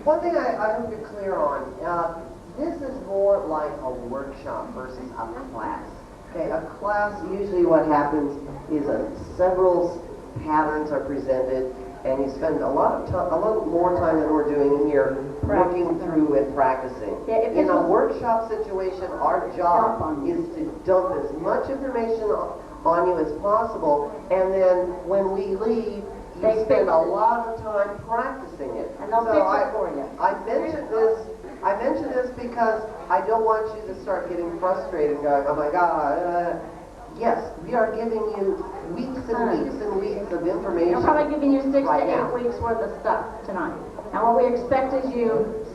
One thing I hope you're clear on, this is more like a workshop versus a class. Okay, a class, usually what happens is several patterns are presented, and you spend a little more time than we're doing here working through and practicing. Yeah, in a workshop situation, our job is to dump as much information on you as possible, and then when we leave, you spend a lot of time practicing it. And they'll fix it for you. I mentioned this because I don't want you to start getting frustrated and going, oh my God. Yes, we are giving you weeks and weeks and weeks of information. We're probably giving you 6 to 8 now. weeks worth of stuff tonight. And what we expect is you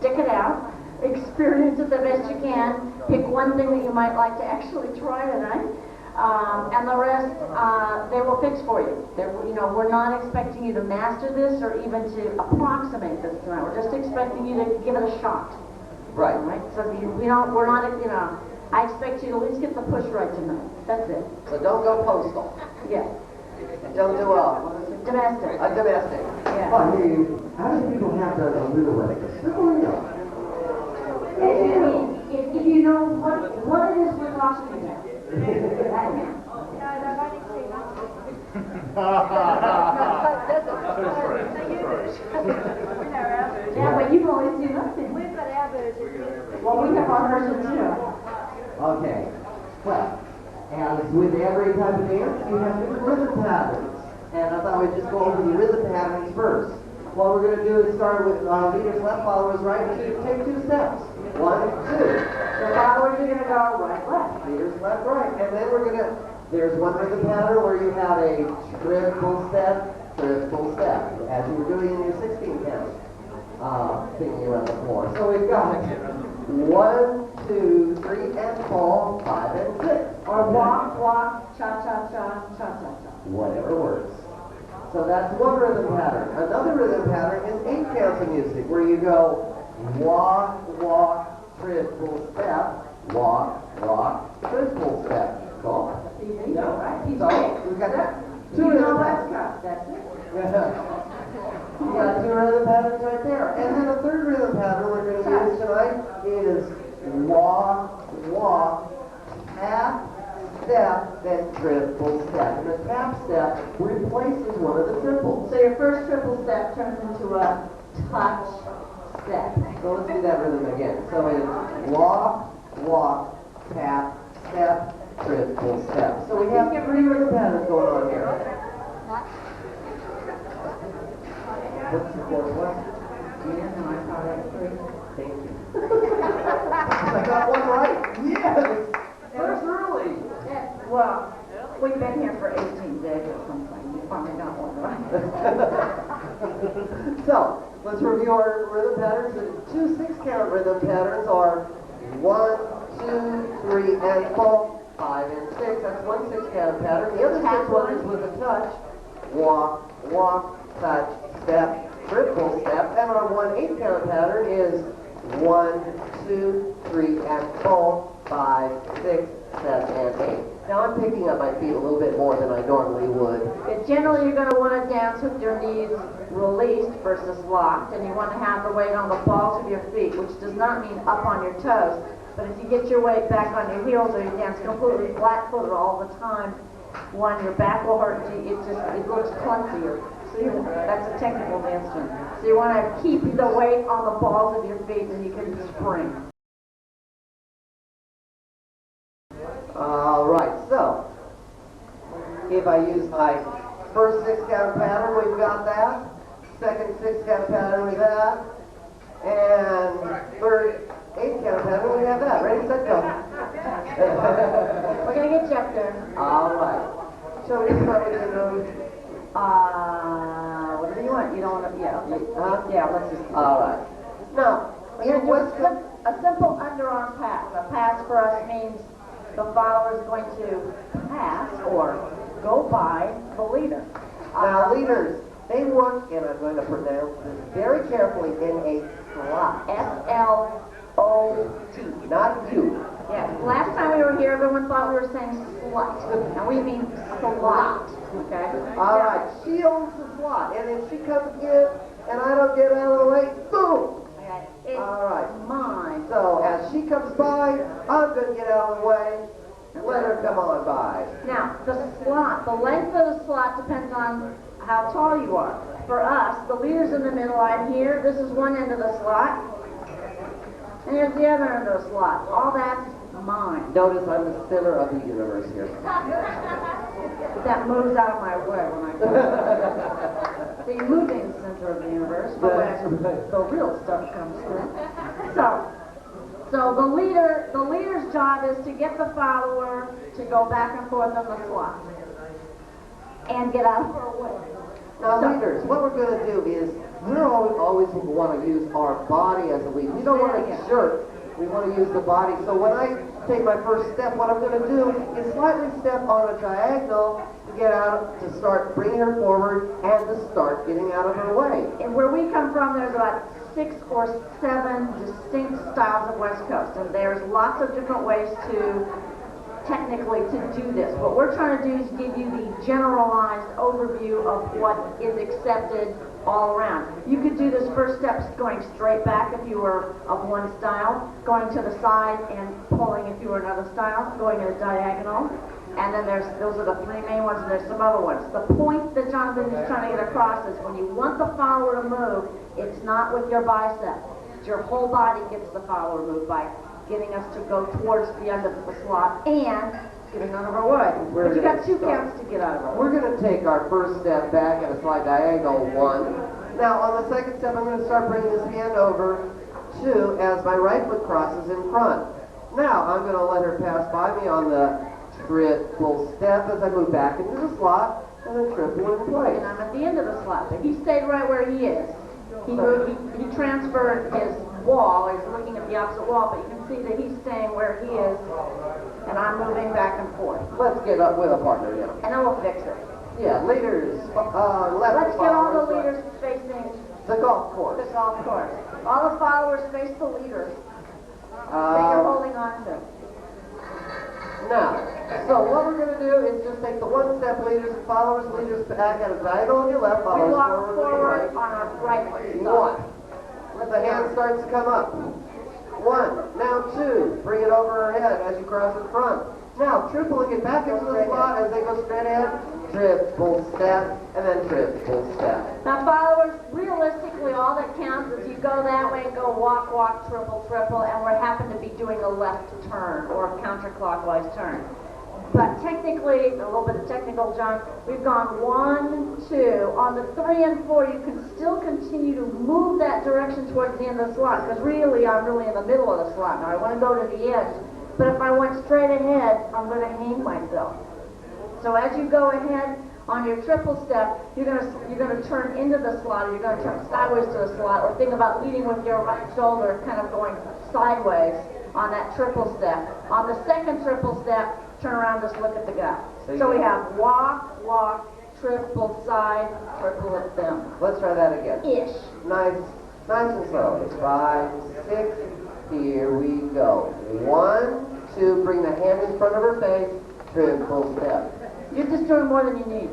stick it out, experience it the best you can, pick one thing that you might like to actually try tonight, and the rest they will fix for you. We're not expecting you to master this or even to approximate this tonight. We're just expecting you to give it a shot. Right. All right? So I expect you to at least get the push right tonight. That's it. So don't go postal. Yeah. Don't do Domestic. a domestic. Yeah. Well, how do people have to little like this? If you know what it is we're talking about. Yeah, but you've only seen nothing. We've got our version. Well, we have our version too. Okay. Well, as with every type of dance, you have different rhythm patterns. And I thought we'd just go over the rhythm patterns first. What we're going to do is start with leaders left, followers right, and take 2 steps. 1, 2. The followers are going to go right, left. Leaders left, right. And then we're going to, there's one rhythm pattern where you have a triple step, as you were doing in your 16 count, thinking around the floor. So we've got 1, 2, 3, and 4, 5, and 6. Or walk, walk, cha-cha-cha, cha-cha-cha. Whatever works. So that's one rhythm pattern. Another rhythm pattern is 8 counts of music, where you go walk, walk, triple step, walk, walk, triple step. Cool? Easy, No? right? Easy. So we've got that. 2 You know rhythm what's patterns. cut. That's it. You got 2 rhythm patterns right there. And then a third rhythm pattern we're going to use tonight is walk, walk, tap, step, then triple step. And the tap step replaces one of the triples. So your first triple step turns into a touch step. So let's do that rhythm again. So it's walk, walk, tap, step, triple step. So we have 3 rhythm patterns going on here. What's the fourth one? Yeah, no, I saw that three. Thank you. I got one right. Yes. First early. Yeah, well, we've been here for 18 days or something. You finally got one right. So let's review our rhythm patterns. The 2 6-count rhythm patterns are 1, 2, 3, and 4, 5, and 6. That's 1 6-count pattern. The other 6 one is with a touch. Walk, walk, touch, step, triple step. And our 1 8-count pattern is 1, 2, 3, and 4, 5, 6, 7, and 8. Now I'm picking up my feet a little bit more than I normally would. Generally, you're going to want to dance with your knees released versus locked, and you want to have the weight on the balls of your feet, which does not mean up on your toes. But if you get your weight back on your heels or you dance completely flat-footed all the time, one, your back will hurt. It looks clunkier. So that's a technical dance term. So you want to keep the weight on the balls of your feet, and you can spring. All right, so if I use my first 6-count pattern, we've got that. Second 6-count pattern, we've that. And third 8-count pattern, we have that. Ready, set, go. We're going to get you up there. All right. So we start with the Whatever you want. You don't want to, yeah. Yeah, let's just. all right. Now, Here's what's a simple underarm pass. A pass for us means the follower is going to pass or go by the leader. now leaders, they work, and I'm going to pronounce this very carefully, in a slot. S-L-O-T. Not you. Yeah. Last time we were here, everyone thought we were saying slut. And we mean slot. Okay? All right, she owns the slot, and if she comes in and I don't get out of the way, boom! Okay, it's All right. mine. So as she comes by, I'm going to get out of the way and let her come on by. Now, the slot, the length of the slot depends on how tall you are. For us, the leader's in the middle. I'm here. This is one end of the slot. And here's the other end of the slot. All that's mine. Notice I'm the center of the universe here. That moves out of my way when I go. The moving center of the universe, but when the real stuff comes through. So the leader's job is to get the follower to go back and forth on the slot and get out of her way. Now, leaders, what we're going to do is we're always want to use our body as a lead. We don't want to jerk. We want to use the body. So when I take my first step, what I'm going to do is slightly step on a diagonal to get out, to start bringing her forward and to start getting out of her way. And where we come from, there's about 6 or 7 distinct styles of West Coast, and there's lots of different ways to technically to do this. What we're trying to do is give you the generalized overview of what is accepted all around. You could do this first steps going straight back if you were of one style, going to the side and pulling if you were another style, going in a diagonal, and then those are the 3 main ones, and there's some other ones. The point that Jonathan is trying to get across is when you want the follower to move, it's not with your bicep. Your whole body gets the follower moved by getting us to go towards the end of the slot and getting out of our way. But you got 2 counts to get out of our way. We're going to take our first step back at a slight diagonal 1. Now on the second step, I'm going to start bringing this hand over 2 as my right foot crosses in front. Now I'm going to let her pass by me on the triple step as I move back into the slot and then triple in place. And I'm at the end of the slot, but he stayed right where he is. He transferred his wall, he's looking at the opposite wall, but you can see that he's staying where he is, and I'm moving back and forth. Let's get up with a partner now. And then we'll fix it. Yeah, leaders, left Let's get all the followers, leaders facing the golf course. the golf course. All the followers face the leaders that you're holding on to. Now, so what we're going to do is just take the 1-step leaders and followers, leaders back at a diagonal on your left, We followers walk forward forward on on our right foot. your right. 1. The hand starts to come up. 1. Now 2. Bring it over her head as you cross in front. Now tripling it back into the slot as they go straight ahead. Triple step and then triple step. Now followers, realistically all that counts is you go that way and go walk, walk, triple, triple, and we happen to be doing a left turn or a counterclockwise turn. But technically, a little bit of technical, John, we've gone 1, 2. On the 3 and 4, you can still continue to move that direction towards the end of the slot, because really, I'm really in the middle of the slot. Now, I want to go to the edge, but if I went straight ahead, I'm going to hang myself. So as you go ahead on your triple step, you're going to turn into the slot, or you're going to turn sideways to the slot, or think about leading with your right shoulder, kind of going sideways on that triple step. On the second triple step, turn around, just look at the guy. So we have walk, walk, triple side, triple at them. Let's try that again. Ish. Nice and slowly. 5, 6, here we go. 1, 2, bring the hand in front of her face, triple step. You're just doing more than you need.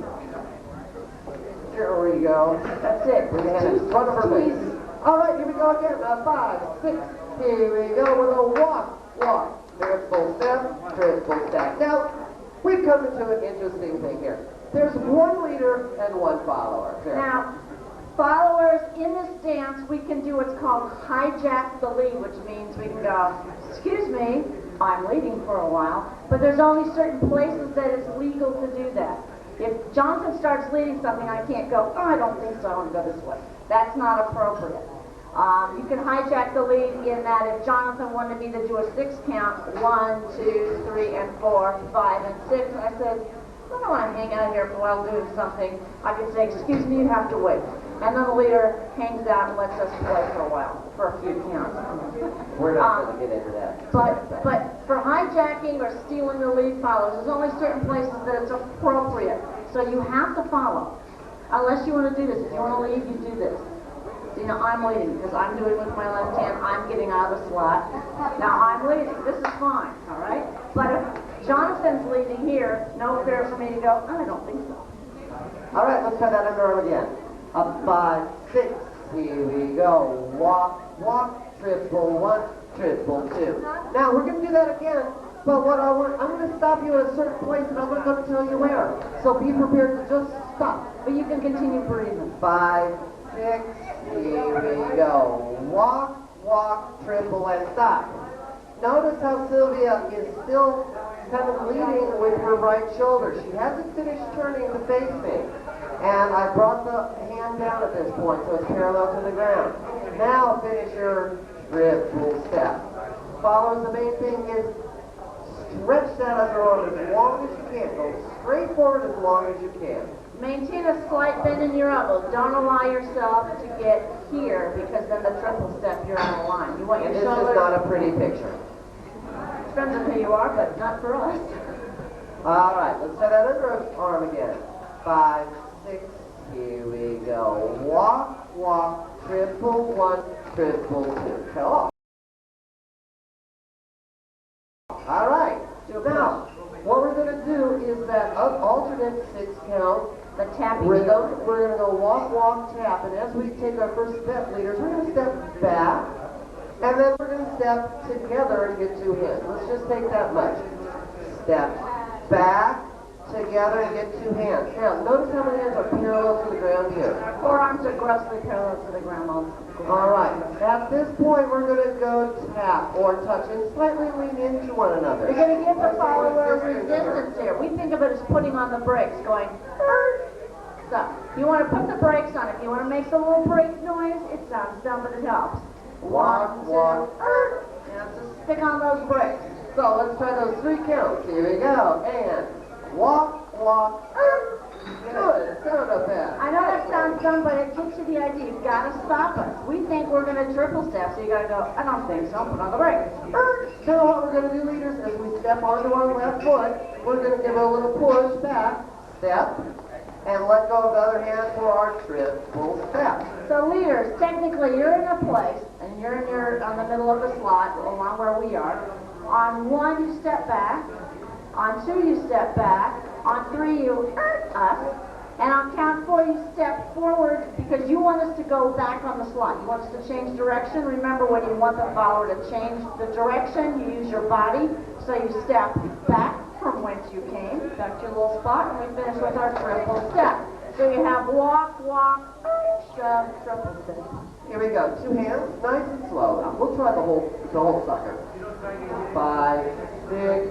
Here we go. That's it. Bring the hand in front of her face. All right, here we go again. 5, 6, here we go with a walk, walk. Triple step, triple step. Now, we've come into an interesting thing here. There's 1 leader and 1 follower. There. Now, followers, in this dance, we can do what's called hijack the lead, which means we can go, excuse me, I'm leading for a while, but there's only certain places that it's legal to do that. If Jonathan starts leading something, I can't go, oh, I don't think so, I want to go this way. That's not appropriate. You can hijack the lead in that if Jonathan wanted me to do a 6 count, 1, 2, 3, and 4, 5, and 6, and I said, I don't want to hang out here for a while doing something, I can say, excuse me, you have to wait. And then the leader hangs out and lets us play for a while, for a few counts. We're not going to get into that. But for hijacking or stealing the lead followers, there's only certain places that it's appropriate. So you have to follow, unless you want to do this. If you want to lead, you do this. You know, I'm leading because I'm doing with my left hand. I'm getting out of the slot. Now I'm leading. This is fine, all right? But if Jonathan's leading here, no fear for me to go, I don't think so. All right, let's try that underarm again. 5, 6, Here we go. Walk, walk, triple one, triple two. Now we're going to do that again, but I'm going to stop you at a certain place and I'm going to tell you where. So be prepared to just stop. But you can continue breathing. 5, 6, here we go. Walk, walk, triple and stop. Notice how Sylvia is still kind of leading with her right shoulder. She hasn't finished turning to face me. And I brought the hand down at this point so it's parallel to the ground. Now finish your triple step. Followers, the main thing is stretch that underarm as long as you can. Go straight forward as long as you can. Maintain a slight bend in your elbows. Don't allow yourself to get here because then the triple step you're on the line. You want your And this shoulders. is not a pretty picture. Depends on who you are, but not for us. All right, let's try that underarm again. 5, 6, here we go. Walk, walk, triple one, triple two. Come on. All right. Now, what we're going to do is that alternate 6 count The tapping. rhythm. We're going to go walk, walk, tap. And as we take our first step, leaders, we're going to step back. And then we're going to step together and get 2 hands. Let's just take that much. Step back, together, and get 2 hands. Now, notice how many hands are parallel to the ground here. Forearms are grossly parallel to the ground. All right. At this point, we're going to go tap or touch and slightly lean into one another. You're going to give the follower resistance here. We think of it as putting on the brakes, going, so you want to put the brakes on. If you want to make the little brake noise, it sounds dumb, but it helps. Walk, walk. Now just stick on those brakes. So let's try those 3 counts. Here we go. And walk, walk. Good. Sound up there. I know that sounds dumb, but it gets you the idea. You've got to stop us. We think we're going to triple step, so you got to go, I don't think so. Put on the brakes. Now what we're going to do, leaders, is we step onto our left foot. We're going to give it a little push back, step, and let go of the other hand for our triple step. So leaders, technically you're in a place, and you're on the middle of the slot, along where we are. On 1, you step back. On 2, you step back. On 3, you us. And on count 4, you step forward because you want us to go back on the slot. You want us to change direction. Remember, when you want the follower to change the direction, you use your body. So you step back from whence you came, back to your little spot, and we finish with our triple step. So you have walk, walk, shove, triple step. Here we go. 2 hands, nice and slow. Now, we'll try the whole sucker. 5, 6,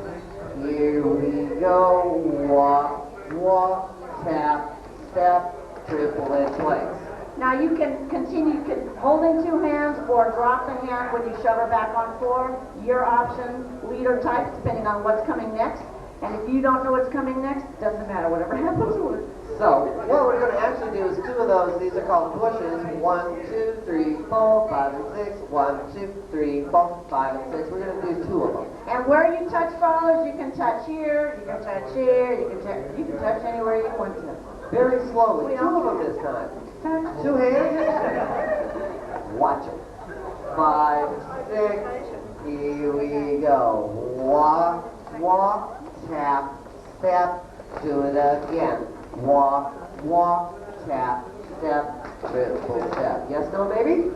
here we go. Walk, walk, tap, step, triple in place. Now you can continue holding 2 hands or drop the hand when you shove her back on 4. Your option, leader type, depending on what's coming next. And if you don't know what's coming next, doesn't matter. Whatever happens, will. So, what we're going to actually do is 2 of those. These are called pushes. 1, 2, 3, 4, 5, and 6. 1, 2, 3, 4, 5, and 6. We're going to do 2 of them. And where you touch followers, you can touch here, you can touch here, you can touch anywhere you want to. Very slowly. 2 of them this time. 2 hands. Watch it. 5, 6. Here we go. Walk, walk, tap, step. Do it again. Walk, walk, tap, step, triple step. Yes, no, maybe?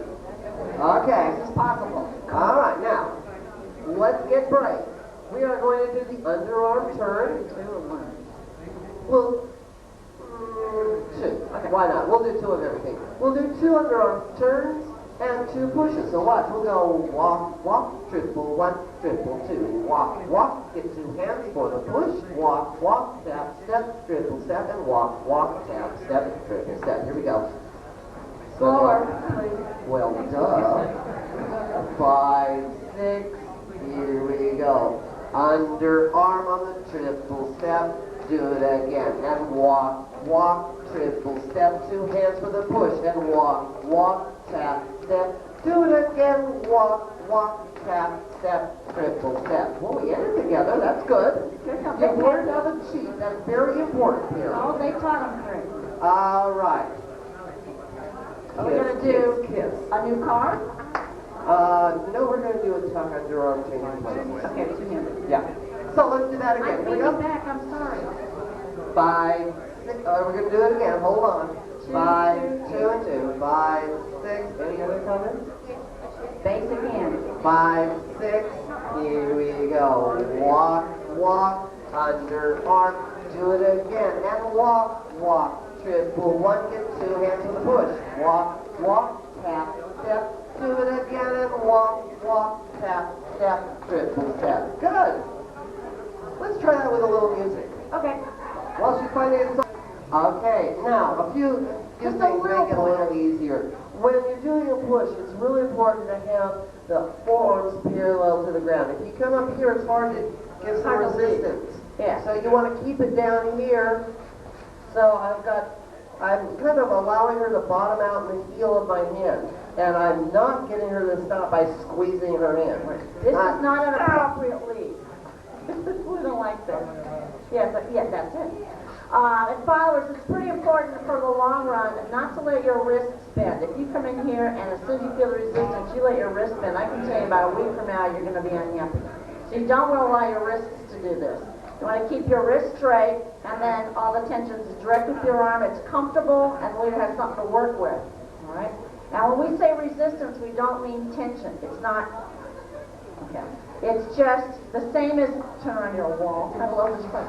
Okay. This is possible. All right, now, let's get brave. We are going to do the underarm turn. 2 or 1. Well, 2. Okay. Why not? We'll do 2 of everything. We'll do 2 underarm turns and 2 pushes. So watch. We'll go walk, walk, triple 1, triple 2. Walk, walk, get 2 hands for the push. Walk, walk, tap, step, triple step, and walk, walk, tap, step, triple step. Here we go. Slower. Well, duh. 5, 6. Here we go. Underarm on the triple step. Do it again. And walk, walk, triple step. 2 hands for the push. And walk, walk, tap, step. Do it again. Walk, walk, tap, step, triple step. Well, we ended together. That's good. You've learned how to cheat. That's very important here. Oh, they taught them great. All right. Are we going to do kiss. a new card? No, we're going to do a tuck underarm changing place. Okay, 2 hands. Yeah. So let's do that again. I'm Here we thinking go. back, I'm sorry. 5, 6, we're going to do it again, hold on. 5, 2 and 2, 5, 6, any other comments? Basic hands. 5, 6, here we go. Walk, walk, under arm, do it again, and walk, walk. Triple 1, get 2 hands with a push. Walk, walk, tap, step, do it again, and walk, walk, tap, step, triple step. Good. Let's try that with a little music. Okay. While she's finding it. Okay, now a few things make it a little easier. When you're doing a push, it's really important to have the forearms parallel to the ground. If you come up here, it's hard to give some resistance. Yeah. So you want to keep it down here. So I'm kind of allowing her to bottom out in the heel of my hand. And I'm not getting her to stop by squeezing her hand. This is not an appropriate lead. We don't like this. Yes, that's it. And followers, it's pretty important for the long run not to let your wrists bend. If you come in here and as soon as you feel the resistance, you let your wrist bend, I can tell you about a week from now you're going to be unhappy. So you don't want to allow your wrists to do this. You want to keep your wrist straight, and then all the tension is direct with your arm. It's comfortable, and the leader has something to work with. All right? Now, when we say resistance, we don't mean tension. It's not. Okay. It's just the same as turn on your wall. I love this part.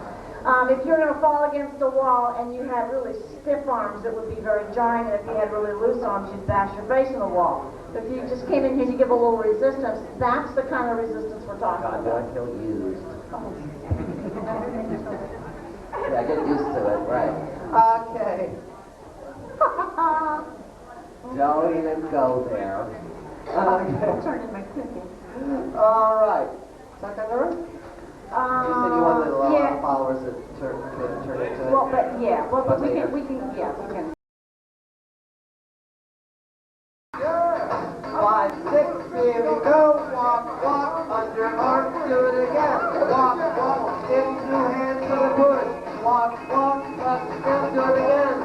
If you're going to fall against a wall and you had really stiff arms, it would be very jarring. And if you had really loose arms, you'd bash your face in the wall. If you just came in here to give a little resistance, that's the kind of resistance we're talking about. God, I feel used. Yeah, get used to it, right. Okay. Don't even go there. Okay. Turn in my cooking. All right. Second number? You said you wanted a lot of followers to turn into it. Well, but yeah, well, but we can, yeah, we can. 5, 6, here we go. Walk, walk, under arm, do it again. Walk, walk, in 2 hands to the push. Walk, walk, left step, do it again.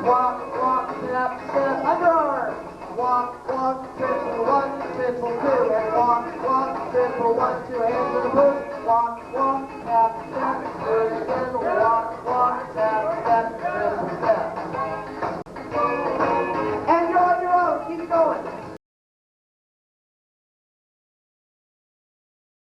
Walk, walk, step, step, under arm. Walk, walk, triple 1, triple 2, and walk, walk, triple 1, 2 hands to the push. Walk, walk, tap, step, do it again. Walk, walk, tap, step, triple step. And you're on your own. Keep going.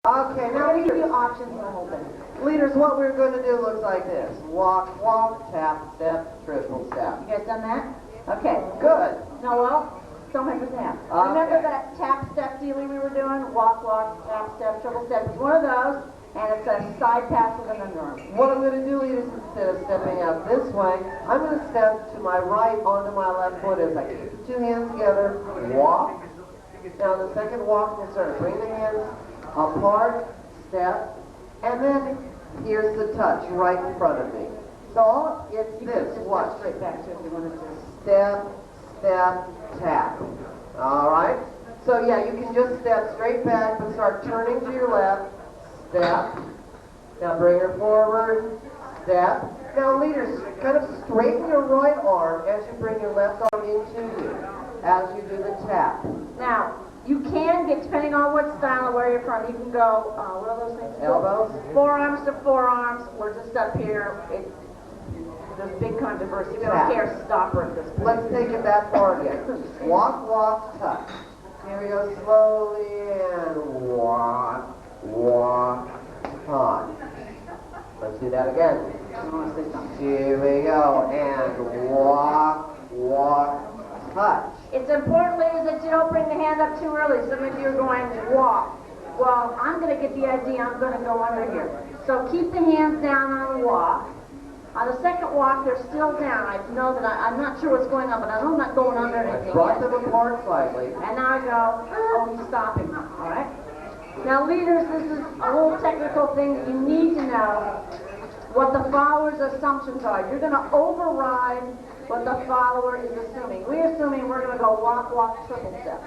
Okay, now We're going to give you options a little bit. leaders, what we're going to do looks like this. Walk, walk, tap, step, triple step. You guys done that? Okay. Good. No, well, don't make us nap. Okay. Remember that tap step dealing we were doing? Walk, walk, tap, step, triple step. It's one of those, and it's a side pass with an underarm. What I'm going to do, leaders, instead of stepping out this way, I'm going to step to my right onto my left foot as I keep the 2 hands together, walk. Now the second walk, we'll start to bring the hands apart, step, and then here's the touch right in front of me. So it's this, watch. Straight back to if you wanted to. Step, step, tap. All right? So yeah, you can just step straight back, but start turning to your left. Step. Now bring her forward. Step. Now leaders, kind of straighten your right arm as you bring your left arm into you, as you do the tap. Now, you can get, depending on what style or where you're from, you can go, what are those things? Elbows? Forearms to forearms. We're just up here. There's big controversy. We don't Tap. care. Stop her at this point. Let's take it that far again. Walk, walk, touch. Here we go slowly and walk, walk, touch. Let's do that again. I want to say something. Here we go and walk, walk, touch. It's important, ladies, that you don't bring the hand up too early. Some of you are going walk. Well, I'm going to get the idea. I'm going to go under here. So keep the hands down on the walk. On the second walk, they're still down. I know that I'm not sure what's going on, but I know I'm not going under anything Brought yet. them apart slightly. And now I go, oh, he's stopping. All right? Now, leaders, this is a little technical thing that you need to know what the follower's assumptions are. You're going to override what the follower is assuming. We're assuming we're going to go walk, walk, triple step.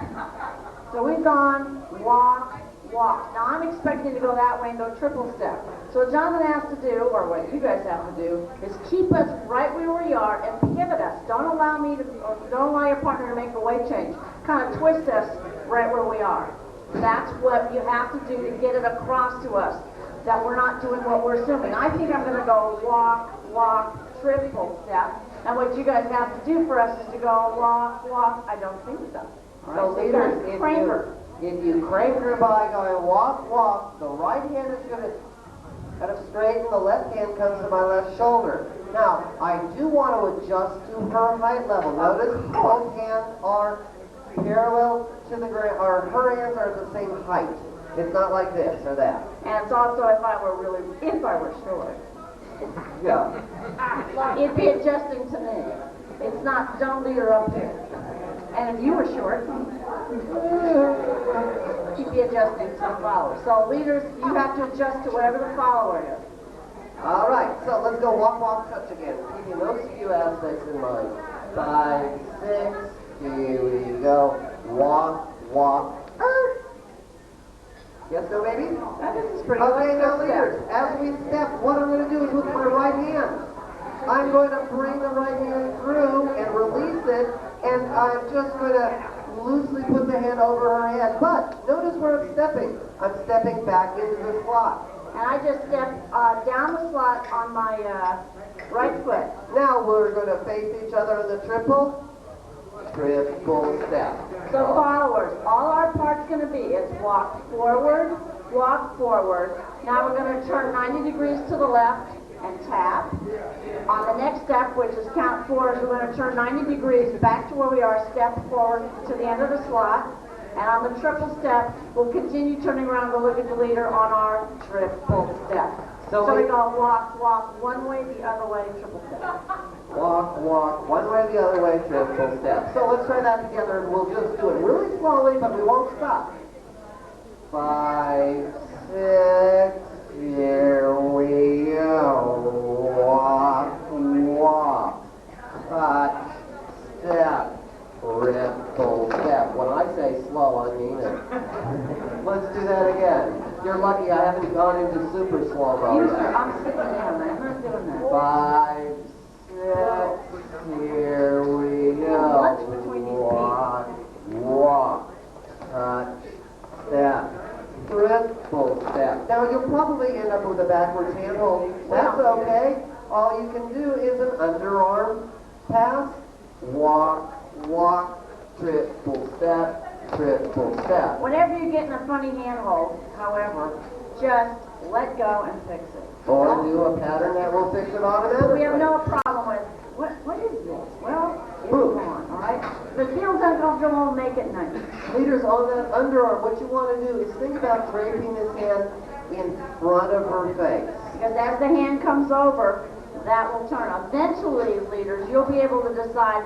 So we've gone walk, walk. Now I'm expecting to go that way and go triple step. So what Jonathan has to do, or what you guys have to do, is keep us right where we are and pivot us. Don't allow me to, or don't allow your partner to make a weight change. Kind of twist us right where we are. That's what you have to do to get it across to us that we're not doing what we're assuming. I think I'm going to go walk, walk, triple step. And what you guys have to do for us is to go walk, walk. I don't think so. So leaders, if you crank your body going walk, walk, the right hand is going to kind of straighten, the left hand comes to my left shoulder. Now, I do want to adjust to her height level. Notice both hands are parallel to the ground, or her hands are the same height. It's not like this or that. And it's also if I were short. Yeah. It'd be adjusting to me. It's not, don't lead her up here. And if you were short, you'd be adjusting to the follower. So leaders, you have to adjust to whatever the follower is. All right, so let's go walk, walk, touch again. Keeping those few aspects in mind. 5, 6, here we go. Walk, walk. Yes, no, baby? This is pretty Okay, good. now leaders, as we step, what I'm going to do is with my right hand, I'm going to bring the right hand through and release it, and I'm just going to loosely put the hand over her head. But notice where I'm stepping. I'm stepping back into the slot. And I just step down the slot on my right foot. Now we're going to face each other in the triple step. So followers, all our part's going to be is walk forward, walk forward. Now we're going to turn 90 degrees to the left and tap. On the next step, which is count 4, is we're going to turn 90 degrees back to where we are, step forward to the end of the slot. And on the triple step, we'll continue turning around to look at the leader on our triple step. So we go walk, walk, one way, the other way, triple step. Walk, walk, one way, the other way, triple step. So let's try that together, and we'll just do it really slowly, but we won't stop. 5, 6, here we go. Walk, walk, touch, step, triple step. When I say slow, I mean it. Let's do that again. You're lucky I haven't gone into super slow-mo yet. I'm sitting down, I'm not doing that. 5, 6, here we go. Walk, walk, touch, step, triple step. Now you'll probably end up with a backwards hand hold. That's okay. All you can do is an underarm pass. Walk, walk, triple step, triple step. Whenever you get in a funny handhold, however, just let go and fix it. Or do a pattern that will fix it automatically. We have no problem with, what is this? Well, it's gone, all right? If it feels uncomfortable, make it nice. Leaders, on that underarm, what you want to do is think about draping this hand in front of her face. Because as the hand comes over, that will turn. Eventually, leaders, you'll be able to decide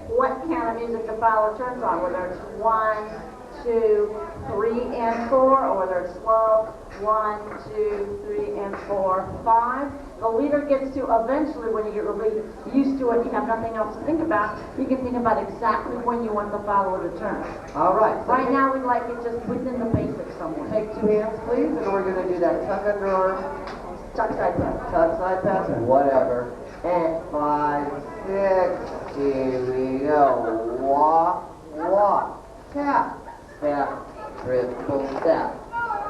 what kind of music the follower turns on, whether it's 1, 2, 3, and 4, or whether it's slow, 1, 2, 3, and 4, 5. The leader gets to eventually, when you get really used to it, you have nothing else to think about, you can think about exactly when you want the follower to turn. All right. So Right now, we'd like it just within the basics somewhere. take 2 hands, please, and we're going to do that tuck underarm, Tuck side pass. tuck side pass, whatever. And 5, 6, here we go. Walk, walk, tap, step, triple step.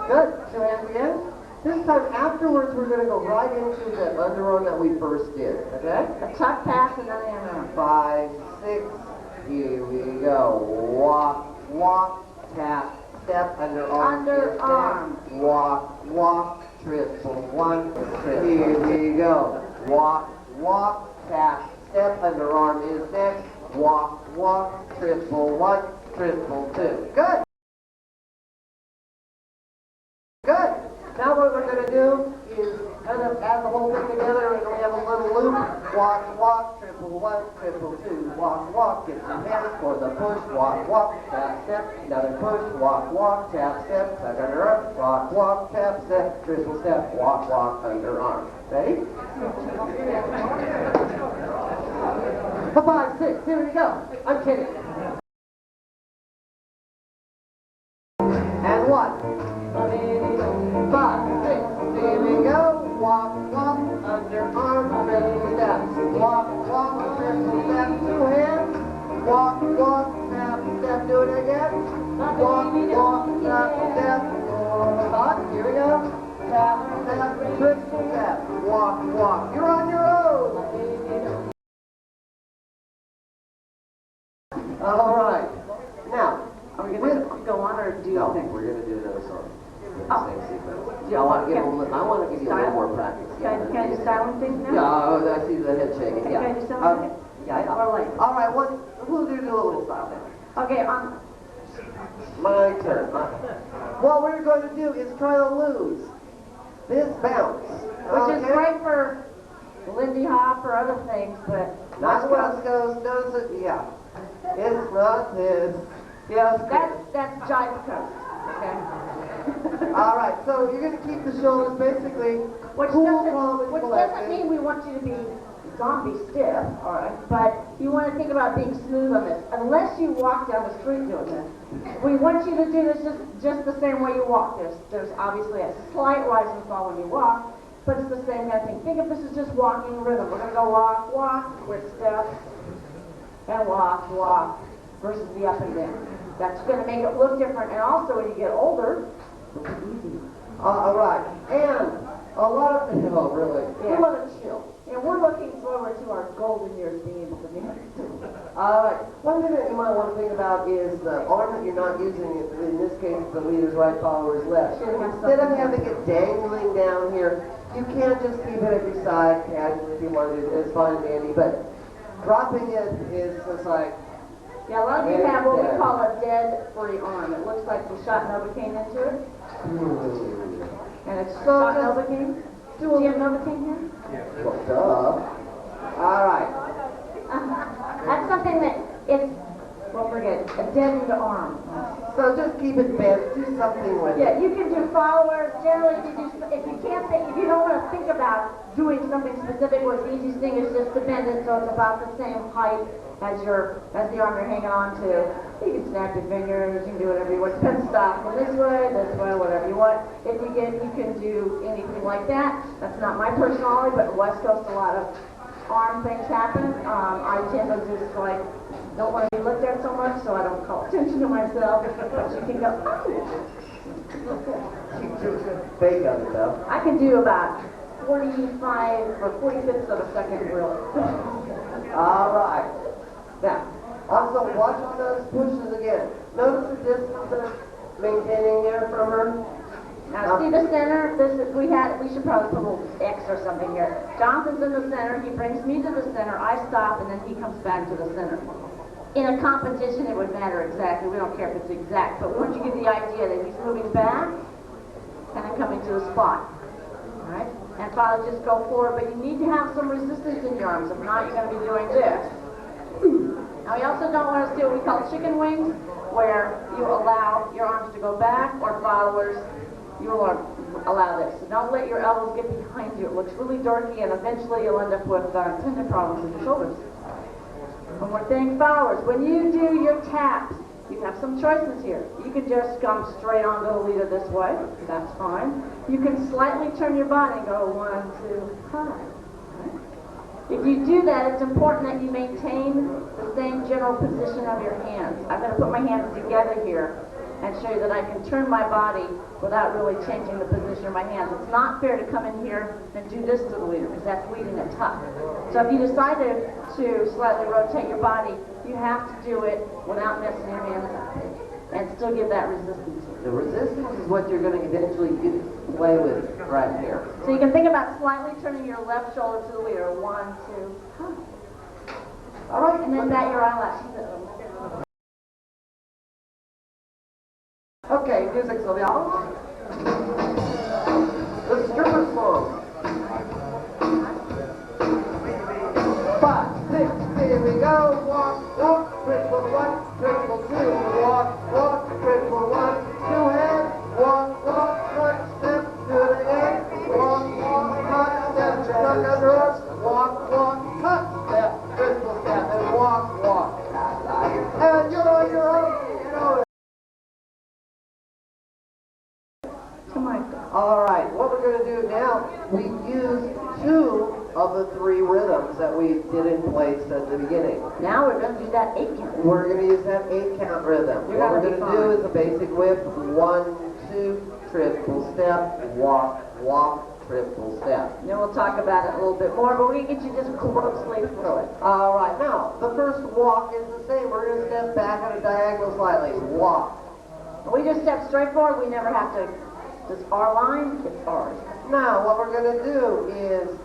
Good. 2 hands again. This time afterwards, we're going to go right into the underarm that we first did. Okay? A tuck pass and then the underarm. 5, 6, here we go. Walk, walk, tap, step, underarm. Underarm. Walk, walk, triple 1, triple. Here we go. Walk, walk, tap, step, underarm is next. Walk, walk, triple 1, triple 2. Good. Good. Now what we're going to do is kind of add the whole thing together, and we have a little loop. Walk, walk, triple 1, triple 2. Walk, walk, get some hands for the push. Walk, walk, tap, step, another push. Walk, walk, tap, step, tuck underarm. Walk, walk, tap, step, triple step. Walk, walk, underarm. Ready? 5, 6, here we go. I'm kidding. And 1. 5, 6, here we go. Walk, walk, underarm, triple step. Walk, walk, triple step, 2 hands. Walk, walk, tap, step, do it again. Walk, walk, tap, step. Hot, here we go. Tap, step, triple step. Walk, walk. You're on your own. I see the head shaking, yeah. Okay, just sound like it? Yeah, yeah. Or like- All right, we'll do the little style now. Okay, My turn. What we're going to do is try to lose this bounce. which is great for Lindy Hop or other things, but Not West Coast, notice it, yeah. It's not this. Yes. that's Jive Coast, okay? All right, so you're going to keep the shoulders basically Which cool, doesn't, calm, and which collected. doesn't mean we want you to be zombie stiff, all right? But you want to think about being smooth on this. Unless you walk down the street doing this, we want you to do this just the same way you walk. There's obviously a slight rise and fall when you walk, but it's the same kind of thing. Think of this as just walking rhythm. We're going to go walk, walk, quick steps, and walk, walk, versus the up and down. That's going to make it look different. And also, when you get older, it'll be easier. All right, and a lot of things, oh, really? Yeah. We want to chill. And we're looking forward to our golden years being able to dance. All right, one thing that you might want to think about is the arm that you're not using. In this case, the leader's right, follower's left. Instead of having it dangling down here, you can't just keep it at your side casually if you want to. It's fine and dandy, but dropping it is just like, Yeah, a lot of you have what we call a dead free arm. It looks like we shot Novocaine into it. And it's shot Novocaine. Do you have Novocaine here? well, duh. All right. That's something that it's, well, forget it, a deadened arm. So just keep it bent. Do something with it. Yeah, you can do followers. Generally, if you can't think, if you don't want to think about doing something specific, what's the easiest thing is just to bend it so it's about the same height as the arm you're hanging on to. You can snap your fingers, you can do whatever you want. Pen stop from this way, whatever you want. If you can do anything like that. That's not my personality, but in the West Coast, a lot of arm things happen. I tend to just like, don't want to be looked at so much, so I don't call attention to myself. But you can go, Fake of it, though. I can do about 45 or 45ths of a second really. All right. Now, also watch on those pushes again. Notice the distance that I'm maintaining here from her. Now see the center? We should probably put a little X or something here. Jonathan's in the center, he brings me to the center, I stop, and then he comes back to the center. In a competition, it would matter exactly. We don't care if it's exact, but we want you to get the idea that he's moving back and then coming to the spot. All right? And probably just go forward, but you need to have some resistance in your arms. If not, you're going to be doing this. Now, we also don't want to do what we call chicken wings, where you allow your arms to go back, or followers, you will allow this. So don't let your elbows get behind you. It looks really dorky, and eventually you'll end up with tendon problems in your shoulders. One more thing, followers. When you do your taps, you have some choices here. You can just come straight onto the leader this way. That's fine. You can slightly turn your body and go 1, 2, 5. If you do that, it's important that you maintain the same general position of your hands. I'm going to put my hands together here and show you that I can turn my body without really changing the position of my hands. It's not fair to come in here and do this to the leader, because that's leading a tuck. So if you decide to slightly rotate your body, you have to do it without messing your hands up and still give that resistance. The resistance is what you're going to eventually play with right here. So you can think about slightly turning your left shoulder to the leader. 1, 2, All right. and then bat your eyelashes. Okay, music, Sylvia. The stripper song. 5, 6, here we go. Walk, walk, triple 1, triple 2. Walk, walk, triple 1, 2 hands. Walk, walk, front step, do it again. Walk, walk, front step, tuck under us. Walk, walk, cut step, triple step, and walk, walk. And you're on your own. You know it. All right, what we're going to do now, we use 2 of the 3 rhythms that we did in place at the beginning. Now we're going to do that 8 count. We're going to use that 8 count rhythm. You're What we're gonna going be to do fine. is a basic whip, 1, 2, triple step, walk, walk, triple step. Then we'll talk about it a little bit more, but we're going to get you just grossly through it. All right, now, the first walk is the same. We're going to step back on a diagonal slightly. Walk. We just step straight forward. We never have to, it's our line, it's ours. Now, what we're going to do is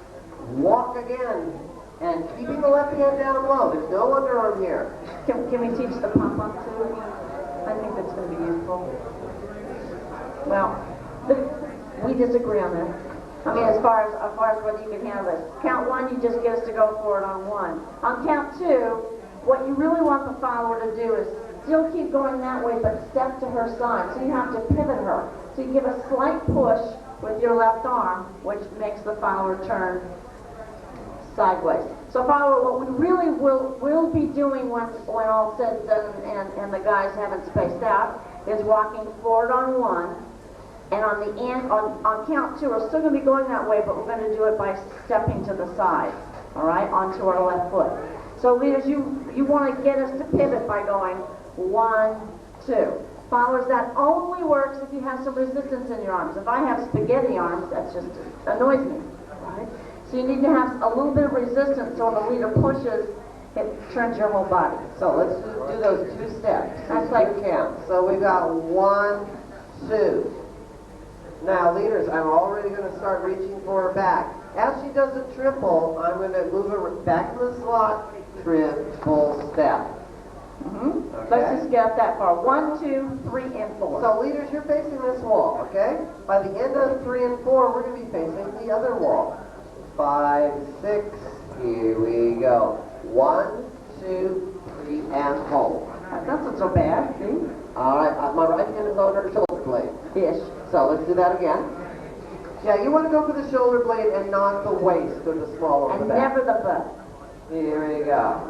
walk again, and keeping the left hand down low. There's no underarm here. Can we teach the pump-up too? I think that's going to be useful. Well, we disagree on that. I mean, as far as whether you can handle this. Count one, you just get us to go forward on one. On count two, what you really want the follower to do is still keep going that way, but step to her side. So you have to pivot her. So you give a slight push with your left arm, which makes the follower turn sideways. So follower, what we really will be doing when all said and done and the guys haven't spaced out is walking forward on one, and on the end, on count two, we're still going to be going that way, but we're going to do it by stepping to the side, all right, onto our left foot. So leaders, you want to get us to pivot by going 1, 2. Followers, that only works if you have some resistance in your arms. If I have spaghetti arms, that just annoys me, right? So you need to have a little bit of resistance so when the leader pushes, it turns your whole body. So let's do those 2 steps. That's like count. So we've got 1, 2. Now, leaders, I'm already going to start reaching for her back. As she does a triple, I'm going to move her back in the slot, triple step. Okay. Let's just get that far. 1, 2, 3, and 4. So, leaders, you're facing this wall, okay? By the end of 3 and 4, we're going to be facing the other wall. 5, 6, here we go. 1, 2, 3, and hold. That doesn't so bad, see? All right, my right hand is on her shoulder blade. Ish. So let's do that again. Yeah, you want to go for the shoulder blade and not the waist or the small of the And back. never the butt. Here we go.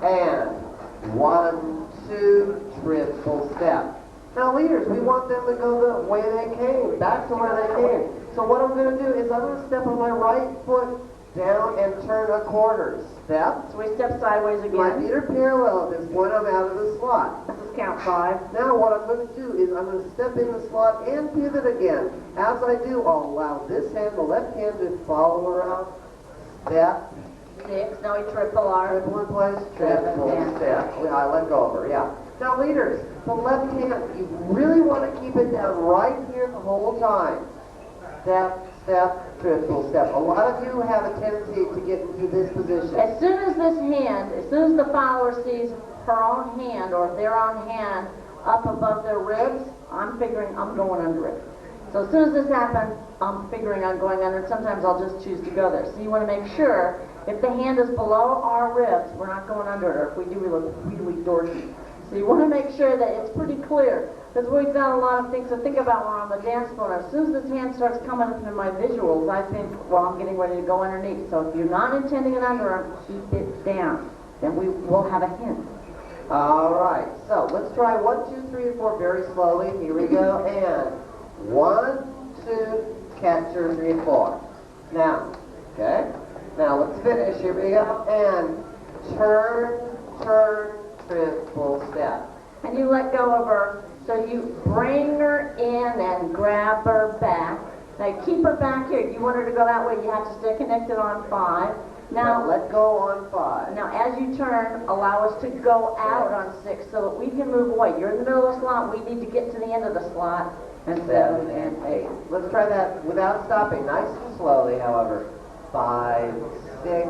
And 1, 2, triple step. Now, leaders, we want them to go the way they came, back to where they came. So what I'm going to do is I'm going to step on my right foot down and turn a quarter. Step. So we step sideways My again. feet are parallel at this point. I'm out of the slot. This is count 5. Now what I'm going to do is I'm going to step in the slot and pivot again. As I do, I'll allow this hand, the left hand, to follow around. Step. 6. Now we triple R. Triple in place. Triple step. I let go of her, yeah. Now leaders, the left hand, you really want to keep it down right here the whole time. Step, step, triple step. A lot of you have a tendency to get into this position. As soon as the follower sees her own hand or their own hand up above their ribs, I'm figuring I'm going under it. So as soon as this happens, I'm figuring I'm going under it. Sometimes I'll just choose to go there. So you want to make sure if the hand is below our ribs, we're not going under it. Or if we do, we look really dorky. So you want to make sure that it's pretty clear. Because we've done a lot of things to think about when we're on the dance floor. As soon as this hand starts coming up in my visuals, I think, well, I'm getting ready to go underneath. So if you're not intending an underarm, keep it down. Then we will have a hint. All right, so let's try 1, 2, 3, and 4 very slowly. Here we go, and 1, 2, catch her, 3, and 4. Now, okay, now let's finish. Here we go, and turn, turn, triple step. And you let go of her. So you bring her in and grab her back. Now keep her back here. You want her to go that way, you have to stay connected on 5. Now let go on 5. Now as you turn, allow us to go out on 6 so that we can move away. You're in the middle of the slot. We need to get to the end of the slot. And 7 and 8. Let's try that without stopping. Nice and slowly, however. 5, 6.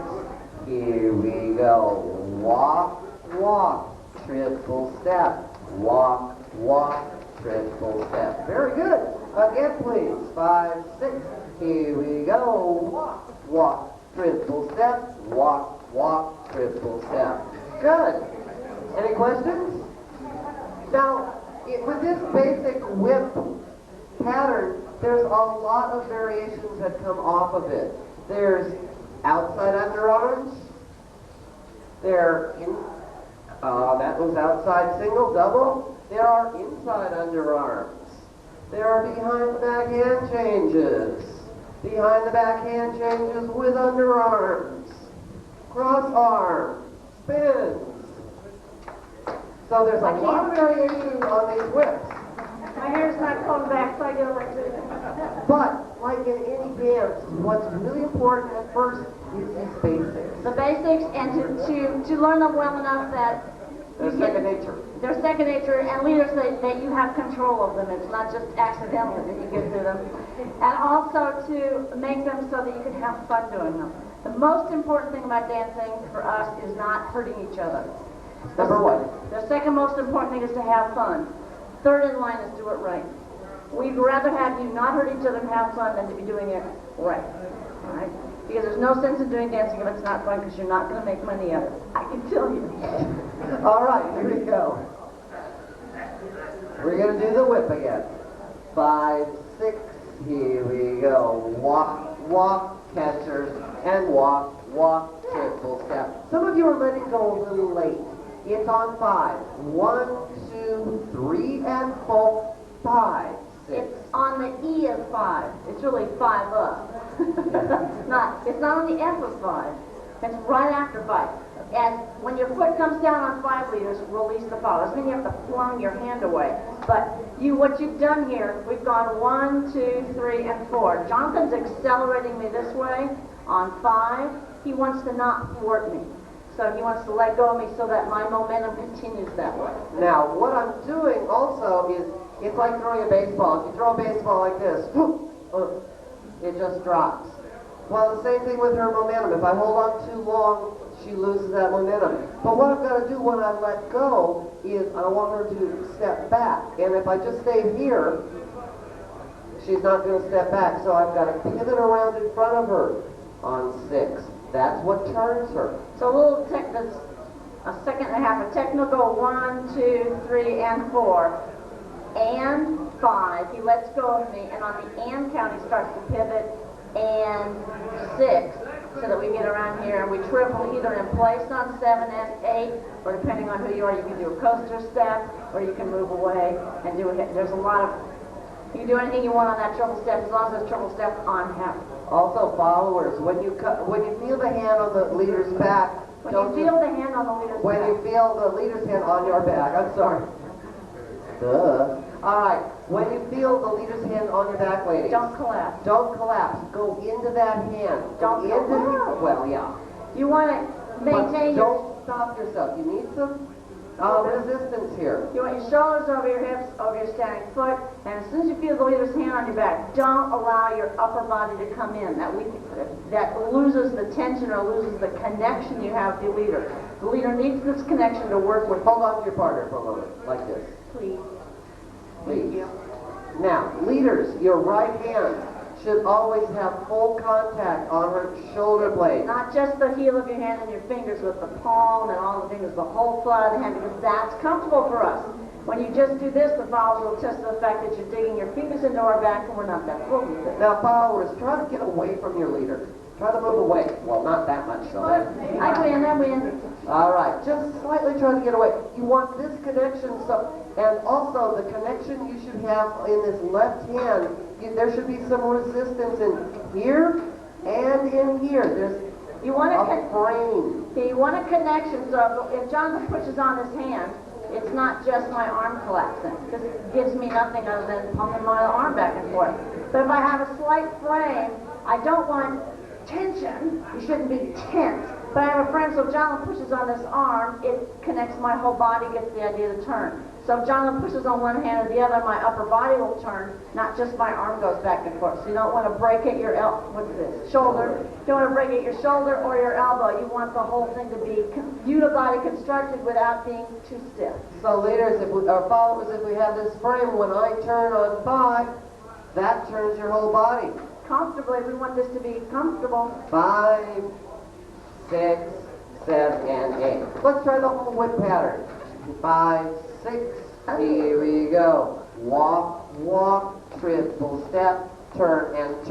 Here we go. Walk, walk. Triple step. Walk, walk, triple step. Very good. Again, please. 5, 6. Here we go. Walk, walk, triple step. Walk, walk, triple step. Good. Any questions? Now, with this basic whip pattern, there's a lot of variations that come off of it. There's outside underarms. That was outside single, double. There are inside underarms. There are behind the back hand changes. Behind the back hand changes with underarms. Cross arm. Spins. So there's a lot of variations on these whips. My hair's not coming back, so I get like this. But, like in any dance, what's really important at first is these basics. The basics, and to learn them well enough that They're second nature. they're second nature, and leaders that you have control of them. It's not just accidental that you get through them. And also to make them so that you can have fun doing them. The most important thing about dancing for us is not hurting each other. Number one. The second most important thing is to have fun. Third in line is do it right. We'd rather have you not hurt each other and have fun than to be doing it right. All right? Because there's no sense in doing dancing if it's not fun, because you're not going to make money at it. I can tell you. All right, here we go. We're going to do the whip again. 5, 6, here we go. Walk, walk, catchers, and walk, walk, triple step. Some of you are letting go a little late. It's on 5. 1, 2, 3, and 4, 5, 6. It's on the E of 5. It's really 5 up. It's not on the F of 5. It's right after 5. And when your foot comes down on 5 liters, release the foul. Doesn't mean you have to flung your hand away. But what you've done here, we've gone 1, 2, 3, and 4. Jonathan's accelerating me this way on 5. He wants to not thwart me. So he wants to let go of me so that my momentum continues that way. Now, what I'm doing also is, it's like throwing a baseball. If you throw a baseball like this, it just drops. Well, the same thing with her momentum. If I hold on too long, she loses that momentum. But what I've got to do when I let go is I want her to step back. And if I just stay here, she's not going to step back. So I've got to pivot around in front of her on 6. That's what turns her. So a second and a half, a technical 1, 2, 3, and 4. And 5, he lets go of me, and on the and count he starts to pivot, and 6, so that we get around here, and we triple either in place on 7 and 8, or depending on who you are, you can do a coaster step, or you can move away and do a hit. There's a lot of, you can do anything you want on that triple step, as long as it's triple step, I'm happy. Also, followers, when you feel the hand on the leader's back, When you feel the hand on the leader's when back. you feel the leader's hand on your back, I'm sorry. Duh. All right, when you feel the leader's hand on your back, ladies. Don't collapse. Don't collapse. Go into that hand. Don't go into collapse. Well, yeah. You want to maintain But your... don't stop yourself. You need some resistance here. You want your shoulders over your hips, over your standing foot, and as soon as you feel the leader's hand on your back, don't allow your upper body to come in. That loses the tension or loses the connection you have with the leader. The leader needs this connection to work with. Hold on to your partner for a moment, like this. Please. Please. Thank you. Now, leaders, your right hand should always have full contact on her shoulder blade. Not just the heel of your hand and your fingers, with the palm and all the fingers, the whole flat of the hand, because that's comfortable for us. When you just do this, the followers will attest to the fact that you're digging your fingers into our back, and we're not that thrilled with it. Now, followers, try to get away from your leader. Try to move away. Well, not that much, though. I win. All right, just slightly try to get away. You want this connection, and also the connection you should have in this left hand, there should be some resistance in here and in here. There's You want a frame. You want a connection, so if Jonathan pushes on his hand, it's not just my arm collapsing, because it gives me nothing other than pumping my arm back and forth. But if I have a slight frame, I don't want tension. You shouldn't be tense. But I have a frame, so if Jonathan pushes on this arm, it connects my whole body, gets the idea to turn. So if Jonathan pushes on one hand or the other, my upper body will turn, not just my arm goes back and forth. So you don't want to break at your shoulder. You don't want to break at your shoulder or your elbow. You want the whole thing to be unibody constructed without being too stiff. So leaders, or followers, if we have this frame, when I turn on 5, that turns your whole body. Comfortably, we want this to be comfortable. 5, 6, 7, and 8. Let's try the whole whip pattern. 5, 6, here we go. Walk, walk, triple step, turn, and